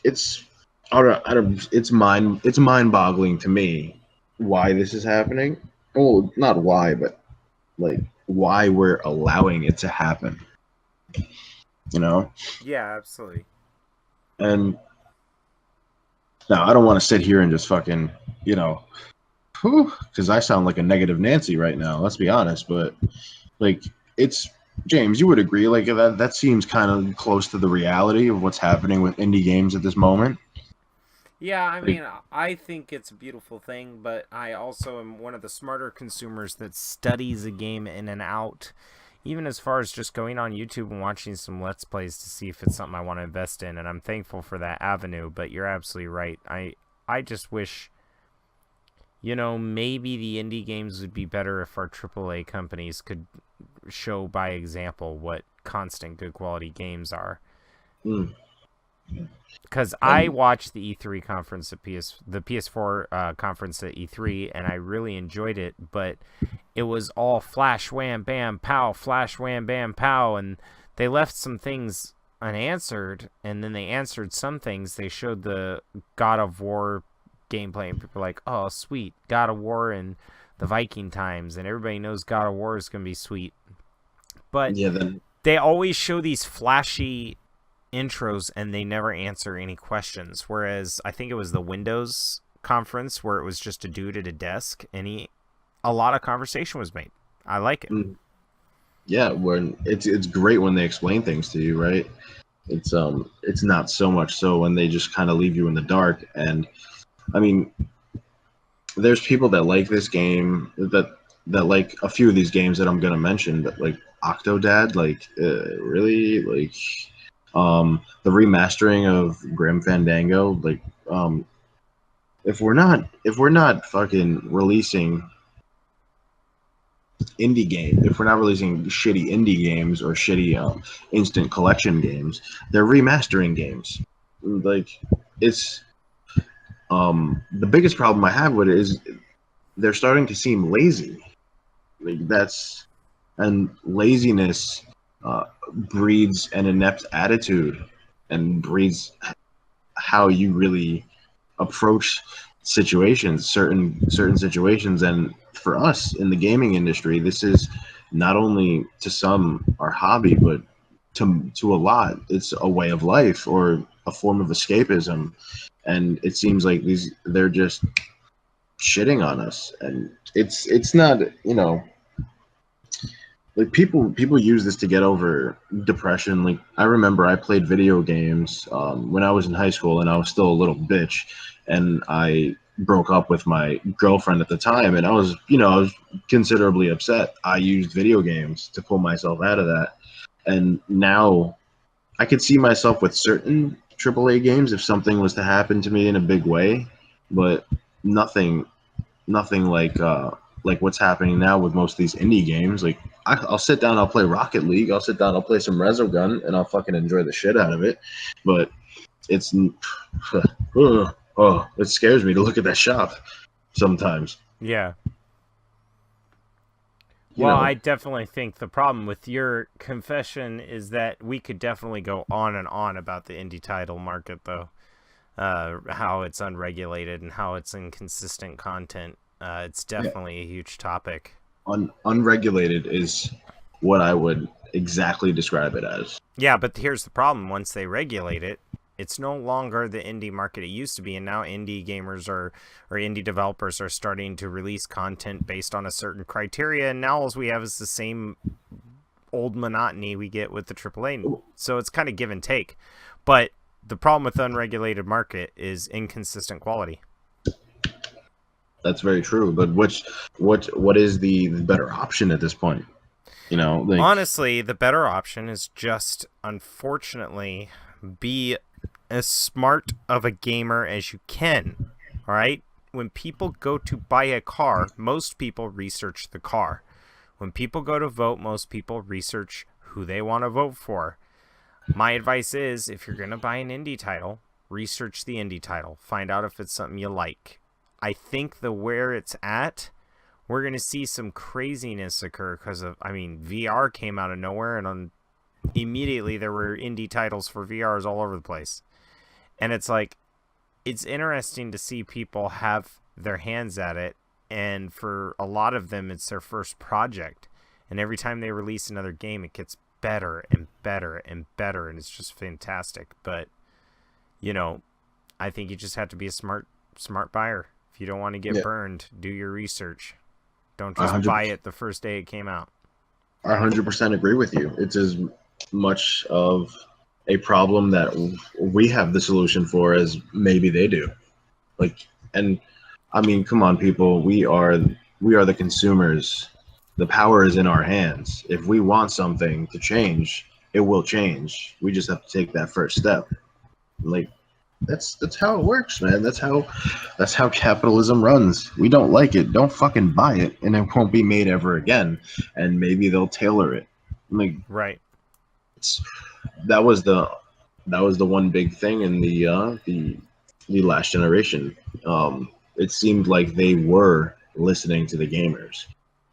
it's it's mind-boggling to me why this is happening. Well, not why, but like why we're allowing it to happen. You know? Yeah, absolutely. And now I don't want to sit here and just fucking, because I sound like a negative Nancy right now. Let's be honest, but like, it's James, you would agree, like that seems kind of close to the reality of what's happening with indie games at this moment. Yeah, I Like, mean, I think it's a beautiful thing, but I also am one of the smarter consumers that studies a game in and out, even as far as just going on YouTube and watching some Let's Plays to see if it's something I want to invest in, and I'm thankful for that avenue, but you're absolutely right. I just wish, maybe the indie games would be better if our AAA companies could show by example what constant good quality games are. mm, Because I and watched the E3 conference at the PS4 conference at E3, and I really enjoyed it. But it was all flash wham bam pow, flash wham bam pow, and they left some things unanswered, and then they answered some things. They showed the God of War gameplay, and people were like, "Oh, sweet, God of War and the Viking times," and everybody knows God of War is gonna be sweet. But yeah, then they always show these flashy intros and they never answer any questions, whereas I think it was the Windows conference where it was just a dude at a desk and a lot of conversation was made. I like it. yeah, when it's great when they explain things to you, right? It's not so much so when they just kind of leave you in the dark. And I mean, there's people that like this game, that like a few of these games that I'm gonna mention, that like Octodad, like really, like the remastering of Grim Fandango, like if we're not fucking releasing if we're not releasing shitty indie games or shitty instant collection games, they're remastering games. Like, it's the biggest problem I have with it is they're starting to seem lazy. Like, and laziness breeds an inept attitude, and breeds how you really approach certain situations. And for us in the gaming industry, this is not only to some our hobby, but to a lot it's a way of life or a form of escapism. And it seems like they're just shitting on us, and it's not, like, people use this to get over depression. Like, I remember I played video games when I was in high school, and I was still a little bitch, and I broke up with my girlfriend at the time, and I was considerably upset. I used video games to pull myself out of that, and now I could see myself with certain AAA games if something was to happen to me in a big way, but nothing nothing like what's happening now with most of these indie games. Like, I'll sit down, I'll play Rocket League, I'll sit down, I'll play some Resogun, and I'll fucking enjoy the shit out of it. But it's it scares me to look at that shop sometimes. Yeah. You Well, know, I definitely think the problem with your confession is that we could definitely go on and on about the indie title market, though. how it's unregulated and how it's inconsistent content. It's Yeah. definitely a huge topic. Unregulated is what I would exactly describe it as. Yeah, but here's the problem. Once they regulate it, it's no longer the indie market it used to be, and now indie gamers or indie developers are starting to release content based on a certain criteria, and now all we have is the same old monotony we get with the AAA. So it's kind of give and take. But the problem with the unregulated market is inconsistent quality. That's very true. But what is the better option at this point? You know, like Honestly, the better option is just, unfortunately, be as smart of a gamer as you can. All right? When people go to buy a car, most people research the car. When people go to vote, most people research who they want to vote for. My advice is, if you're going to buy an indie title, research the indie title. Find out if it's something you like. I think the where it's at, we're going to see some craziness occur because of, I mean, VR came out of nowhere, and immediately there were indie titles for VRs all over the place. And it's like, it's interesting to see people have their hands at it, and for a lot of them, it's their first project. And every time they release another game, it gets better and better and better, and it's just fantastic. But, you know, I think you just have to be a smart buyer. If you don't want to get burned, do your research. Don't just 100%. buy it the first day it came out. I 100% agree with you. It's as much of a problem that we have the solution for as maybe they do. Like, and I mean, come on, people. We are the consumers. The power is in our hands. If we want something to change, it will change. We just have to take that first step. Like, that's how it works, man. That's how capitalism runs. We don't like it, don't fucking buy it, and it won't be made ever again. And maybe they'll tailor it. Like, Right. it's that was the one big thing in the last generation. It seemed like they were listening to the gamers.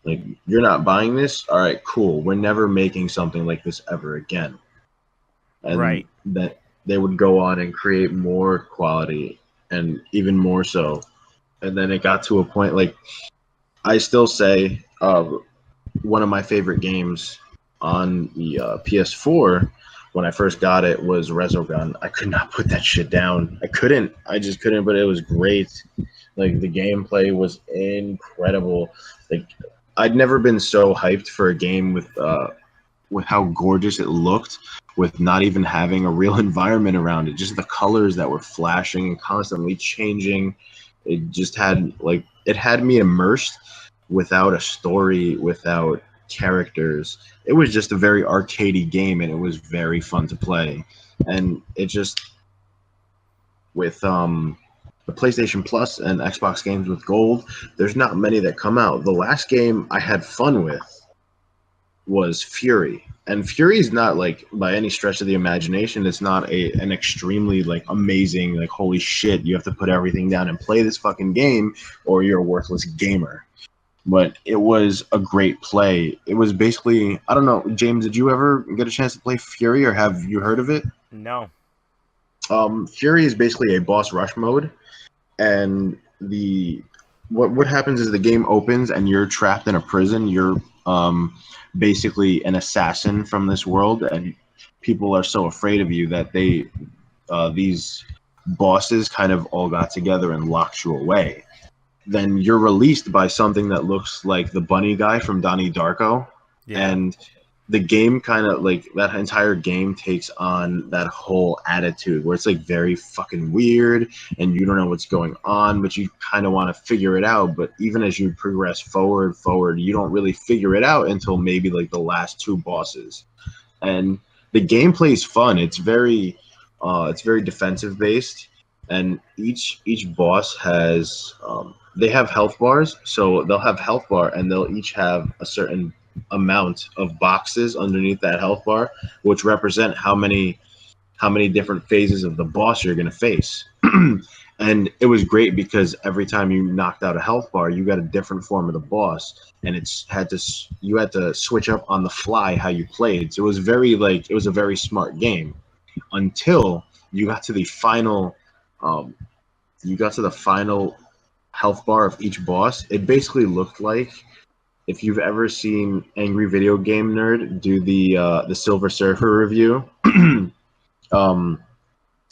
Like, you're not buying this? All right, cool. We're never making something like this ever again. And Right. that they would go on and create more quality and even more so. And then it got to a point, like, I still say one of my favorite games on the PS4 when I first got it was Resogun. I could not put that shit down. I just couldn't, but it was great. Like, the gameplay was incredible. Like, I'd never been so hyped for a game with how gorgeous it looked, with not even having a real environment around it. Just the colors that were flashing and constantly changing. It just had it had me immersed without a story, without characters. It was just a very arcadey game, and it was very fun to play. And it just, with the PlayStation Plus and Xbox games with Gold, there's not many that come out. The last game I had fun with was Fury. And Fury is not, like, by any stretch of the imagination, it's not an extremely, like, amazing, like, holy shit, you have to put everything down and play this fucking game or you're a worthless gamer. But it was a great play. It was basically, I don't know, James, did you ever get a chance to play Fury, or have you heard of it? No. Fury is basically a boss rush mode, and what happens is the game opens and you're trapped in a prison. You're basically an assassin from this world, and people are so afraid of you that these bosses kind of all got together and locked you away. Then you're released by something that looks like the bunny guy from Donnie Darko. Yeah. And the game kind of, like, that entire game takes on that whole attitude where it's, like, very fucking weird and you don't know what's going on, but you kind of want to figure it out. But even as you progress forward, you don't really figure it out until maybe, like, the last two bosses. And the gameplay is fun. It's very defensive based, and each boss has they have health bars. So they'll have health bar, and they'll each have a certain amount of boxes underneath that health bar, which represent how many different phases of the boss you're going to face. And it was great because every time you knocked out a health bar, you got a different form of the boss, and you had to switch up on the fly how you played. So it was a very smart game until you got to the final Um, you got to the final health bar of each boss. It basically looked like if you've ever seen Angry Video Game Nerd do the Silver Surfer review. um,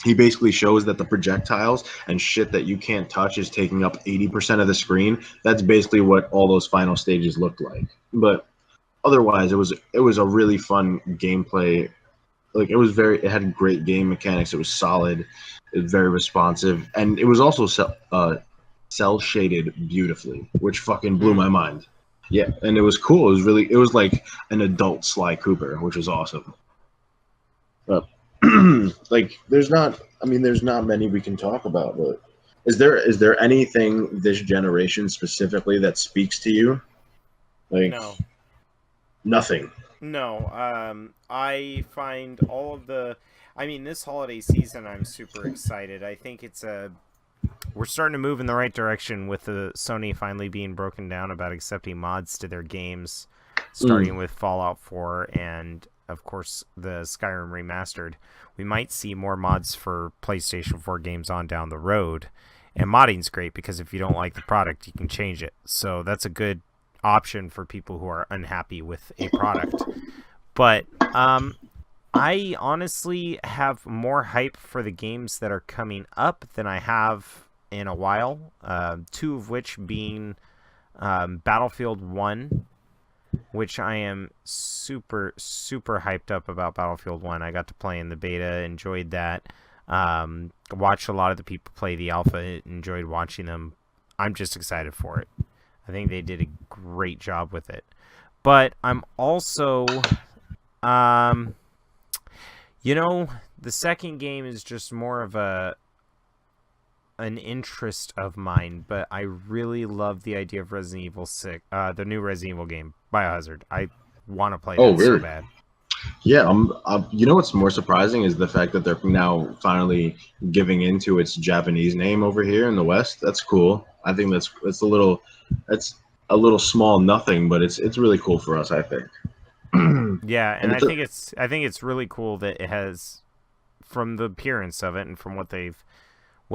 he basically shows that the projectiles and shit that you can't touch is taking up 80% of the screen. That's basically what all those final stages looked like. But otherwise, it was a really fun gameplay. Like it had great game mechanics. It was solid. It was very responsive, and it was also cell shaded beautifully, which fucking blew my mind. Yeah, and it was cool. It was like an adult Sly Cooper, which was awesome. But like, there's not many we can talk about. But is there anything this generation specifically that speaks to you? Like, No. nothing. No, I find all of the. I mean, this holiday season, I'm super excited. I think we're starting to move in the right direction with the Sony finally being broken down about accepting mods to their games, starting with Fallout 4 and, of course, the Skyrim Remastered. We might see more mods for PlayStation 4 games on down the road. And modding's great because if you don't like the product, you can change it. So that's a good option for people who are unhappy with a product. But I honestly have more hype for the games that are coming up than I have in a while. Two of which being Battlefield 1, which I am super, super hyped up about Battlefield 1. I got to play in the beta, enjoyed that. Watched a lot of the people play the alpha, enjoyed watching them. I'm just excited for it. I think they did a great job with it. But I'm also, the second game is just more of an interest of mine, but I really love the idea of Resident Evil 6, the new Resident Evil game, Biohazard. I want to play that really? so bad. Yeah, you know what's more surprising is the fact that they're now finally giving into its Japanese name over here in the West. That's cool. I think that's a little small nothing, but it's really cool for us, I think. Yeah, and I think it's really cool that it has, from the appearance of it and from what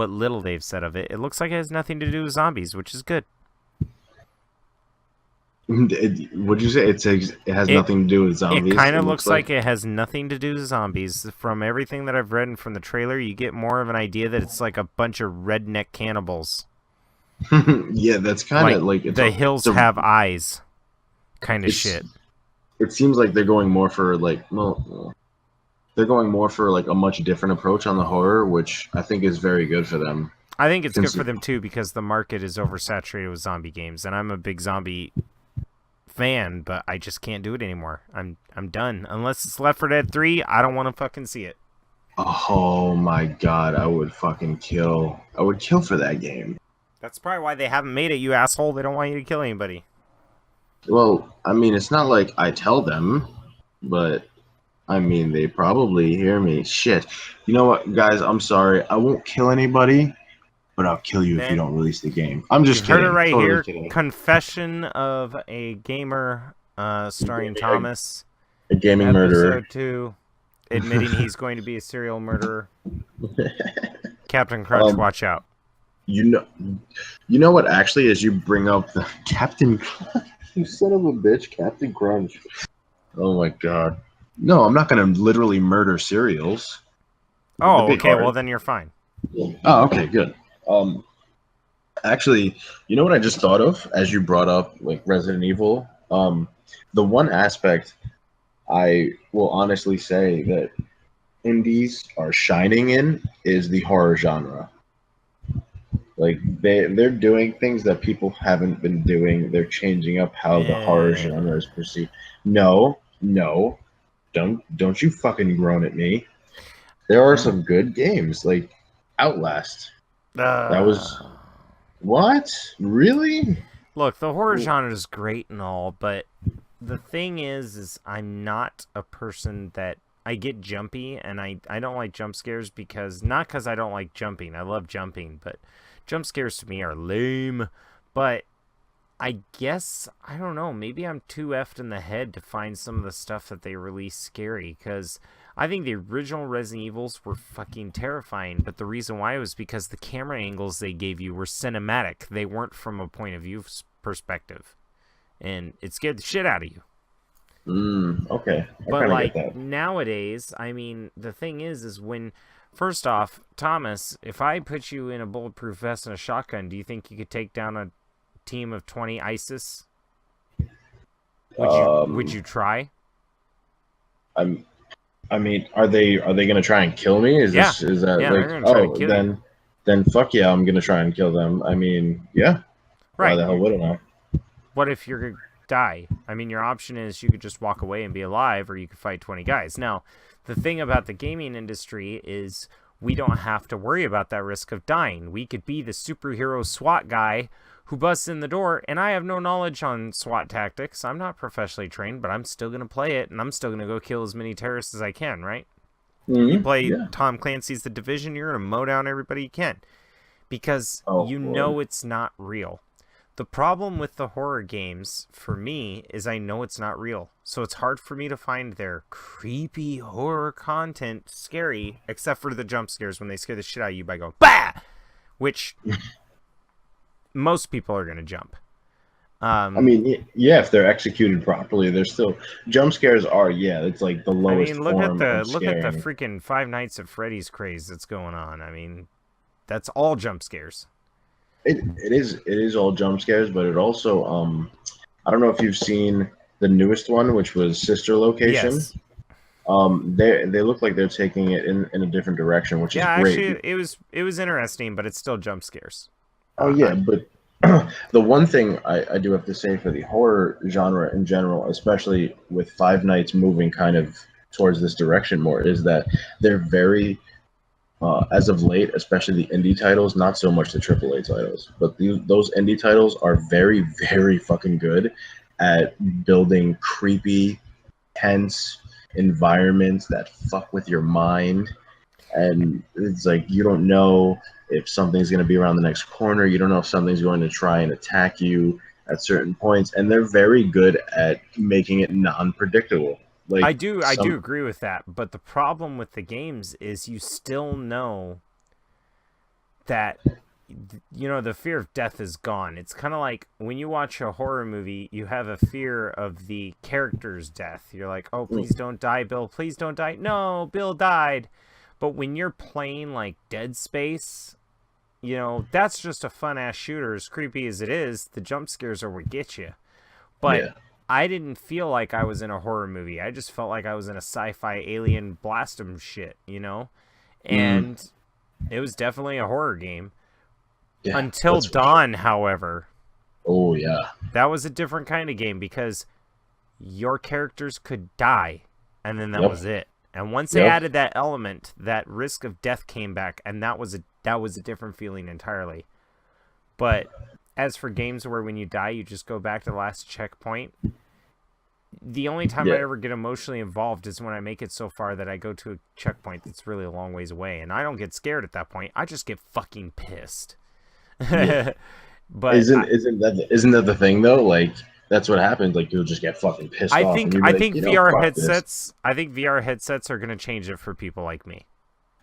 little they've said of it, it looks like it has nothing to do with zombies, which is good. Would you say it has nothing to do with zombies? It kind of looks like it has nothing to do with zombies. From everything that I've read and from the trailer, you get more of an idea that it's like a bunch of redneck cannibals. Yeah, that's kind of like the hills have eyes kind of shit. It seems like they're going more for like they're going more for like a much different approach on the horror, which I think is very good for them. I think it's good for them too because the market is oversaturated with zombie games, and I'm a big zombie fan, but I just can't do it anymore. I'm done. Unless it's Left 4 Dead 3, I don't want to fucking see it. Oh my god, I would kill for that game. That's probably why they haven't made it, you asshole. They don't want you to kill anybody. Well, I mean, it's not like I tell them, but I mean, they probably hear me. Shit. You know what, guys? I'm sorry. I won't kill anybody, but I'll kill you if you don't release the game. I'm just kidding. Heard it right totally here. Kidding. Confession of a Gamer, starring Thomas. A gaming murderer. Episode 2, admitting he's going to be a serial murderer. Captain Crunch, watch out. You know what? Actually, as you bring up the Captain Crunch, you son of a bitch, Captain Crunch. Oh my god. No, I'm not going to literally murder cereals. Oh, okay. Well, then you're fine. Oh, okay, good. Actually, you know what I just thought of as you brought up like Resident Evil? The one aspect I will honestly say that indies are shining in is the horror genre. Like they're doing things that people haven't been doing. They're changing up how the horror genre is perceived. No, don't you fucking groan at me. There are some good games like Outlast. That was what? Really? Look, the horror genre is great and all, but the thing is I'm not a person that I get jumpy, and I don't like jump scares not because I don't like jumping. I love jumping, but jump scares to me are lame. But I guess, I don't know, maybe I'm too effed in the head to find some of the stuff that they released scary, because I think the original Resident Evils were fucking terrifying, but the reason why was because the camera angles they gave you were cinematic. They weren't from a point of view perspective, and it scared the shit out of you. Okay. I But kind of get like that. nowadays, I mean, the thing is when, first off, Thomas, if I put you in a bulletproof vest and a shotgun, do you think you could take down a team of 20 ISIS? Would you try? I'm. I mean, are they gonna try and kill me? Yeah. Is that Yeah, they're like, gonna try to oh, kill you. then fuck yeah, I'm gonna try and kill them. I mean, yeah. Why Right. the hell wouldn't I? What if you're gonna die? I mean, your option is you could just walk away and be alive, or you could fight 20 guys. Now, the thing about the gaming industry is we don't have to worry about that risk of dying. We could be the superhero SWAT guy who busts in the door, and I have no knowledge on SWAT tactics. I'm not professionally trained, but I'm still going to play it, and I'm still going to go kill as many terrorists as I can, right? You play Yeah. Tom Clancy's The Division, you're going to mow down everybody you can, because Oh you Lord. know it's not real. The problem with the horror games, for me, is I know it's not real. So it's hard for me to find their creepy horror content scary, except for the jump scares when they scare the shit out of you by going, bah! Which most people are going to jump. I mean, yeah, if they're executed properly, they're still jump scares are, yeah, it's like the I lowest mean, form of look at the scaring. freaking Five Nights at Freddy's craze that's going on. I mean, that's all jump scares. It is all jump scares, but it also I don't know if you've seen the newest one, which was Sister Location. Yes. They look like they're taking it in a different direction, which is Yeah, great. actually, it was interesting, but it's still jump scares. Oh yeah, but the one thing I do have to say for the horror genre in general, especially with Five Nights moving kind of towards this direction more, is that they're very, as of late, especially the indie titles, not so much the AAA titles, but those indie titles are very, very fucking good at building creepy, tense environments that fuck with your mind. And it's like you don't know if something's going to be around the next corner. You don't know if something's going to try and attack you at certain points, and they're very good at making it non-predictable. Like I do some, agree with that, but the problem with the games is you still know that the fear of death is gone. It's kind of like when you watch a horror movie, you have a fear of the character's death. You're like, "Oh, please don't die, Bill. Please don't die." No, Bill died. But when you're playing like Dead Space, that's just a fun ass shooter. As creepy as it is, the jump scares are what get you. But yeah, I didn't feel like I was in a horror movie. I just felt like I was in a sci-fi alien blast 'em shit. And it was definitely a horror game. yeah. Until That's for sure. Dawn, however, Oh yeah, that was a different kind of game because your characters could die, and then that yep, was it. And once they yep. added that element, that risk of death came back, and that was a different feeling entirely. But as for games where when you die, you just go back to the last checkpoint, the only time I Yeah, ever get emotionally involved is when I make it so far that I go to a checkpoint that's really a long ways away, and I don't get scared at that point. I just get fucking pissed. yeah. But Isn't that the thing though? Like that's what happens. Like you'll just get fucking pissed off, and you'll be I like, think fuck this. VR headsets are going to change it for people like me.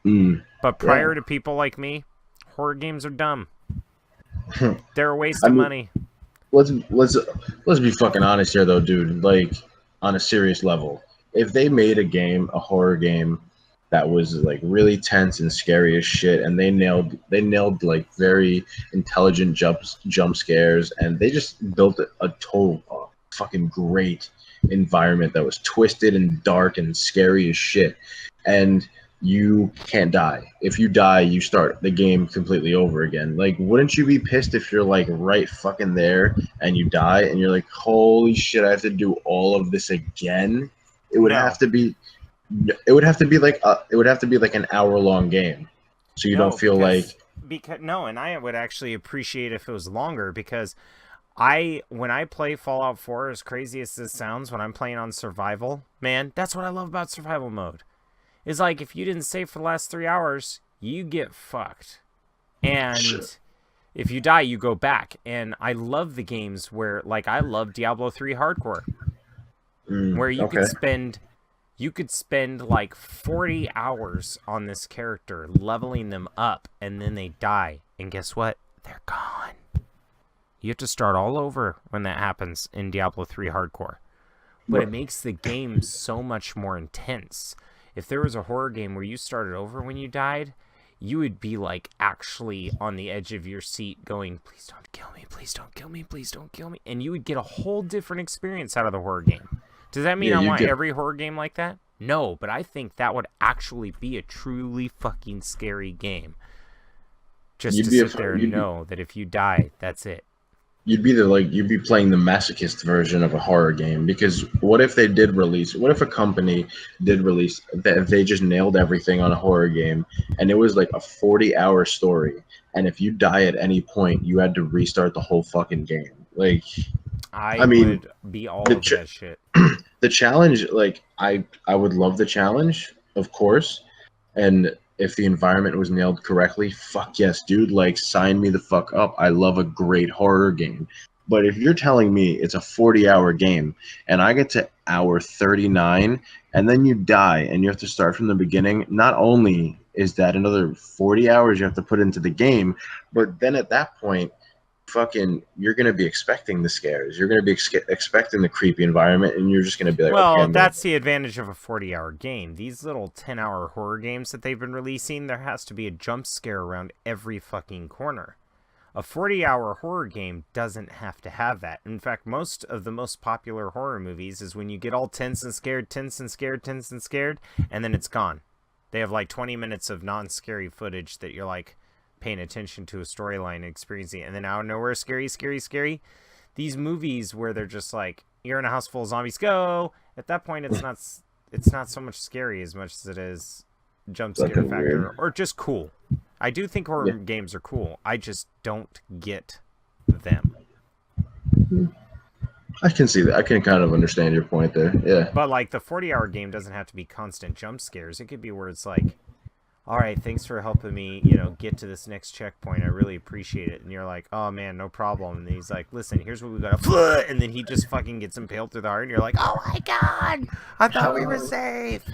Mm, But yeah. prior to people like me, horror games are dumb. They're a waste I of mean, money. let's be fucking honest here though, dude. Like on a serious level, if they made a horror game that was like really tense and scary as shit, and they nailed like very intelligent jump scares, and they just built a total fucking great environment that was twisted and dark and scary as shit, and you can't die. If you die, you start the game completely over again. Like, wouldn't you be pissed if you're like right fucking there and you die and you're like, holy shit, I have to do all of this again? It would have No, to be it would have to be like an hour long game. So you don't no, feel like because no, and I would actually appreciate if it was longer because when I play Fallout 4, as crazy as this sounds, when I'm playing on survival, man, that's what I love about survival mode. Is like if you didn't save for the last 3 hours, you get fucked. shit. And If you die, you go back. And I love the games where, like, I love Diablo 3 Hardcore, where you Okay. could spend like 40 hours on this character leveling them up, and then they die, and guess what? They're gone. You have to start all over when that happens in Diablo 3 Hardcore. But it makes the game so much more intense. If there was a horror game where you started over when you died, you would be like actually on the edge of your seat going, please don't kill me, please don't kill me, please don't kill me. And you would get a whole different experience out of the horror game. Does that mean I want every horror game like that? No, but I think that would actually be a truly fucking scary game. Just to sit there and know that if you die, that's it. You'd be playing the masochist version of a horror game, because what if a company did release that they just nailed everything on a horror game, and it was like a 40-hour story, and if you die at any point, you had to restart the whole fucking game. Like, I mean, would be all of that shit. The challenge, like, I would love the challenge, of course, and if the environment was nailed correctly, fuck yes, dude, like, sign me the fuck up. I love a great horror game. But if you're telling me it's a 40-hour game and I get to hour 39 and then you die and you have to start from the beginning, not only is that another 40 hours you have to put into the game, but then at that point, fucking, you're going to be expecting the scares. You're going to be expecting the creepy environment, and you're just going to be like, well, okay, that's the advantage of a 40-hour game. These little 10-hour horror games that they've been releasing, there has to be a jump scare around every fucking corner. A 40-hour horror game doesn't have to have that. In fact, most of the most popular horror movies is when you get all tense and scared, and then it's gone. They have like 20 minutes of non-scary footage that you're like paying attention to a storyline and experiencing it, and then out of nowhere, scary. These movies where they're just like, you're in a house full of zombies, go! At that point, it's not so much scary as much as it is jump scare factor, weird. Or just cool. I do think horror games are cool. I just don't get them. I can see that. I can kind of understand your point there. Yeah. But like the 40-hour game doesn't have to be constant jump scares. It could be where it's like, all right, thanks for helping me, get to this next checkpoint. I really appreciate it. And you're like, oh, man, no problem. And he's like, listen, here's what we got to... And then he just fucking gets impaled through the heart. And you're like, oh, my God, I thought we were safe.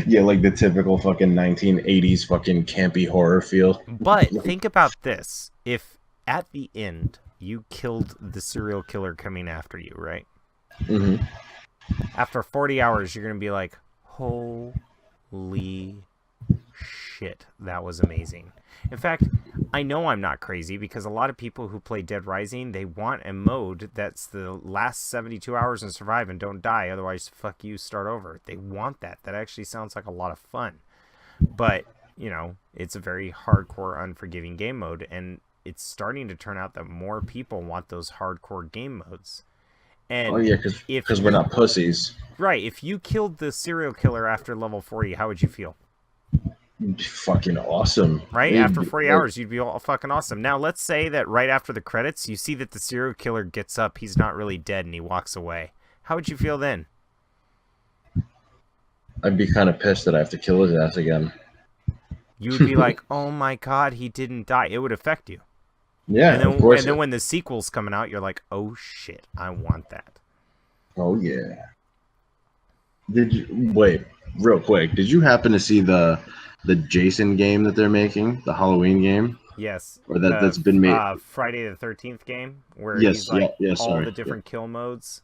Yeah, like the typical fucking 1980s fucking campy horror feel. But think about this. If at the end you killed the serial killer coming after you, right? Mm-hmm. After 40 hours, you're going to be like, holy shit, that was amazing. In fact, I know I'm not crazy, because a lot of people who play Dead Rising, they want a mode that's the last 72 hours and survive and don't die, otherwise fuck you, start over. They want that. That actually sounds like a lot of fun. But, it's a very hardcore, unforgiving game mode, and it's starting to turn out that more people want those hardcore game modes. And because we're not pussies. Right, if you killed the serial killer after level 40, how would you feel? Fucking awesome. Right? After 40 hours, you'd be all fucking awesome. Now, let's say that right after the credits, you see that the serial killer gets up, he's not really dead, and he walks away. How would you feel then? I'd be kind of pissed that I have to kill his ass again. You would be like, oh my God, he didn't die. It would affect you. Yeah, of course. And then when the sequel's coming out, you're like, oh shit, I want that. Oh yeah. Wait, real quick, did you happen to see the Jason game that they're making, the Halloween game? Yes. Or that's been made. Friday the 13th game, where he's like all the different kill modes.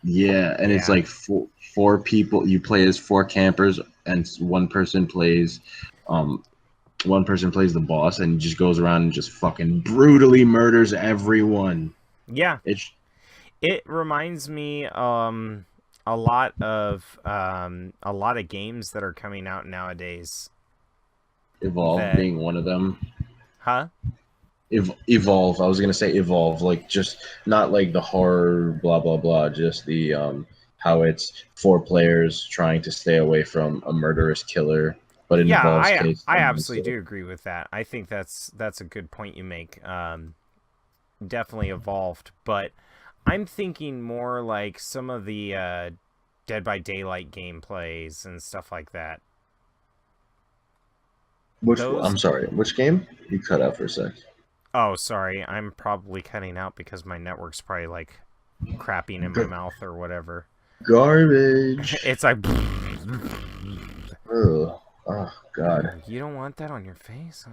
Yeah, and it's like four people. You play as four campers, and one person plays the boss, and just goes around and just fucking brutally murders everyone. Yeah. It reminds me a lot of games that are coming out nowadays. Evolve being one of them. Huh? Evolve. I was gonna say Evolve, like just not like the horror blah blah blah, just the how it's 4 players trying to stay away from a murderous killer. But it involves I absolutely do agree with that. I think that's a good point you make. Definitely evolved, but I'm thinking more like some of the Dead by Daylight gameplays and stuff like that. I'm sorry, which game? You cut out for a sec. Oh, sorry. I'm probably cutting out because my network's probably like crapping in my mouth or whatever. Garbage. It's like. Ugh. Oh God. You don't want that on your face?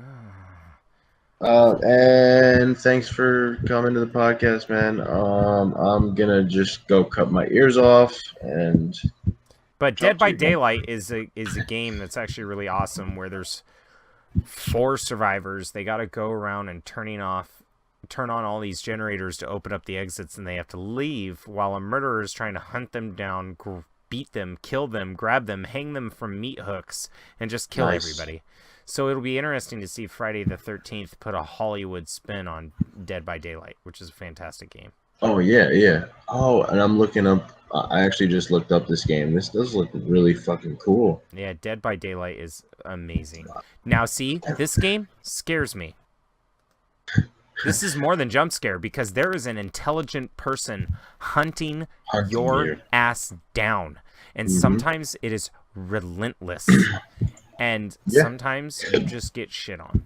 And thanks for coming to the podcast, man. I'm gonna just go cut my ears off and But talk Dead to by you again. Daylight is a game that's actually really awesome where there's 4 survivors. They got to go around and turn on all these generators to open up the exits, and they have to leave while a murderer is trying to hunt them down, beat them, kill them, grab them, hang them from meat hooks, and just kill everybody. So it'll be interesting to see Friday the 13th put a Hollywood spin on Dead by Daylight, which is a fantastic game. Oh yeah, yeah. Oh, and I'm looking up. I actually just looked up this game. This does look really fucking cool. Yeah, Dead by Daylight is amazing. Now, see, this game scares me. This is more than jump scare because there is an intelligent person hunting your you. ass down. And sometimes it is relentless. And sometimes you just get shit on.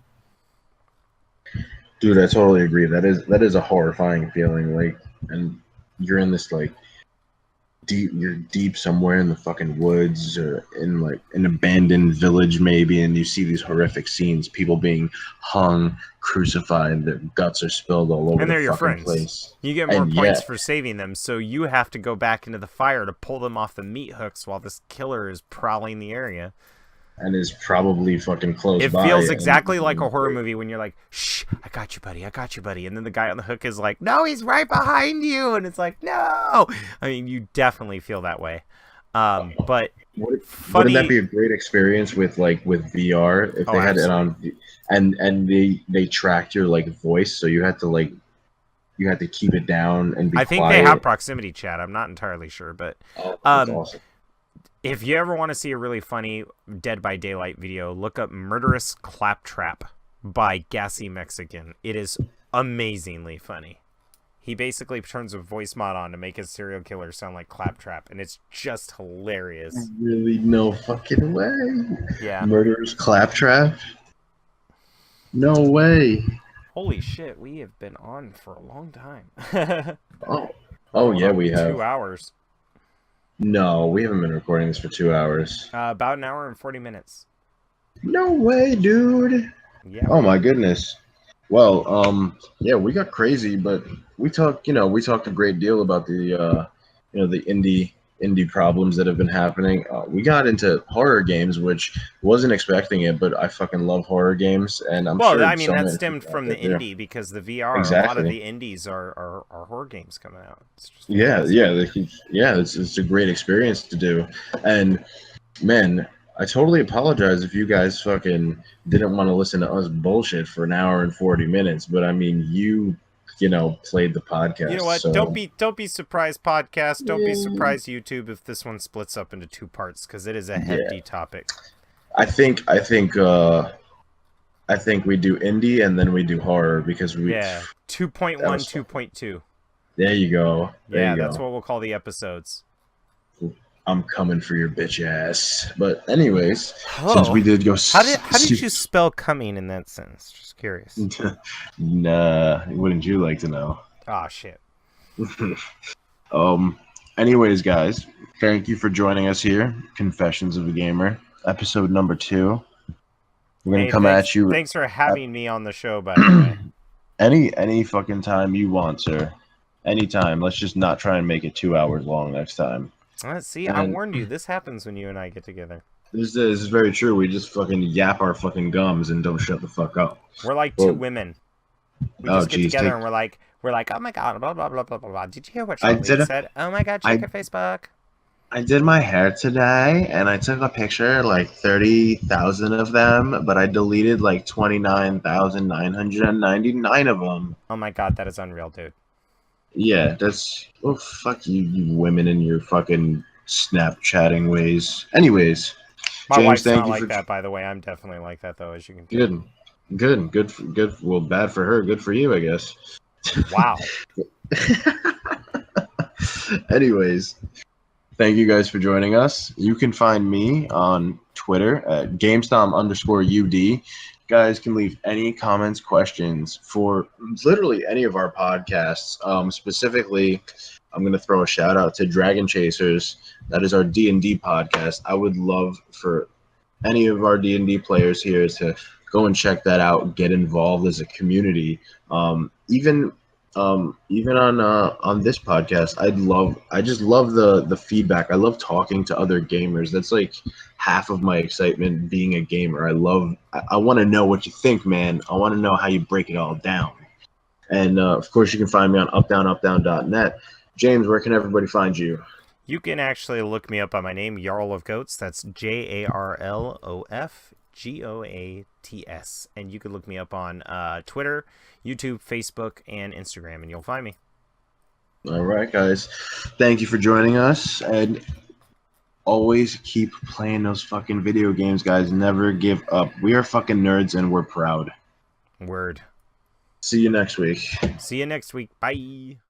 Dude, I totally agree. That is a horrifying feeling. Like, and you're in this like you're deep somewhere in the fucking woods or in like an abandoned village maybe, and you see these horrific scenes, people being hung, crucified, their guts are spilled all over and they're the your fucking friends. place. You get more points for saving them, so you have to go back into the fire to pull them off the meat hooks while this killer is prowling the area. And is probably fucking close by. It feels exactly like a horror movie when you're like, shh, I got you, buddy. And then the guy on the hook is like, no, he's right behind you. And it's like, no. I mean, you definitely feel that way. But wouldn't that be a great experience with VR if they had it on, and they tracked your like voice, so you had to keep it down and be quiet. I think they have proximity chat. I'm not entirely sure, but that's awesome. If you ever want to see a really funny Dead by Daylight video, look up Murderous Claptrap by Gassy Mexican. It is amazingly funny. He basically turns a voice mod on to make his serial killer sound like Claptrap, and it's just hilarious. Really, no fucking way. Yeah. Murderous Claptrap? No way. Holy shit, we have been on for a long time. Oh yeah, we have. 2 hours. No, we haven't been recording this for 2 hours. About an hour and 40 minutes. No way, dude. Yeah. Oh my goodness. Well, yeah, we got crazy, but we talked a great deal about the the indie problems that have been happening. We got into horror games, which wasn't expecting it, but I fucking love horror games, and I'm sure. Well, I mean, that stemmed from the indie because the VR. Exactly. A lot of the indies are horror games coming out. It's just it's a great experience to do, and man, I totally apologize if you guys fucking didn't want to listen to us bullshit for an hour and 40 minutes, but I mean, you played the podcast. You know what? So. Don't be surprised, podcast. Don't be surprised, YouTube, if this one splits up into 2 parts because it is a hefty topic. I think we do indie and then we do horror because we 2.1, 2.2. There you go. That's what we'll call the episodes. I'm coming for your bitch ass. But anyways, since we did go, how did you spell coming in that sentence? Just curious. Nah, wouldn't you like to know? Oh shit. Anyways, guys, thank you for joining us here. Confessions of a Gamer, episode number 2. We're gonna come at you. Thanks for having me on the show, by the way. Any fucking time you want, sir. Anytime. Let's just not try and make it 2 hours long next time. See, I warned you. This happens when you and I get together. This is very true. We just fucking yap our fucking gums and don't shut the fuck up. We're like 2 women. We just get together and we're like, oh my god, blah blah blah blah blah. Did you hear what Charlie said? Oh my god, check her Facebook. I did my hair today, and I took a picture, like 30,000 of them, but I deleted like 29,999 of them. Oh my god, that is unreal, dude. Yeah, fuck you women in your fucking Snapchatting ways. Anyways, my James, wife's not like that, by the way. I'm definitely like that, though, as you can tell. Good. Well, bad for her, good for you, I guess. Wow. Anyways, thank you guys for joining us. You can find me on Twitter at GameStom_UD. guys can leave any comments, questions for literally any of our podcasts. Specifically, I'm going to throw a shout out to Dragon Chasers. That is our D&D podcast. I would love for any of our D&D players here to go and check that out, get involved as a community. Even on this podcast, I just love the feedback. I love talking to other gamers. That's like half of my excitement being a gamer. I want to know what you think, man. I want to know how you break it all down. And of course, you can find me on updownupdown.net. James, where can everybody find you? You can actually look me up by my name, Jarl of Goats. That's JarlofGoats. And you can look me up on Twitter, YouTube, Facebook, and Instagram, and you'll find me. All right, guys. Thank you for joining us. And always keep playing those fucking video games, guys. Never give up. We are fucking nerds, and we're proud. Word. See you next week. See you next week. Bye.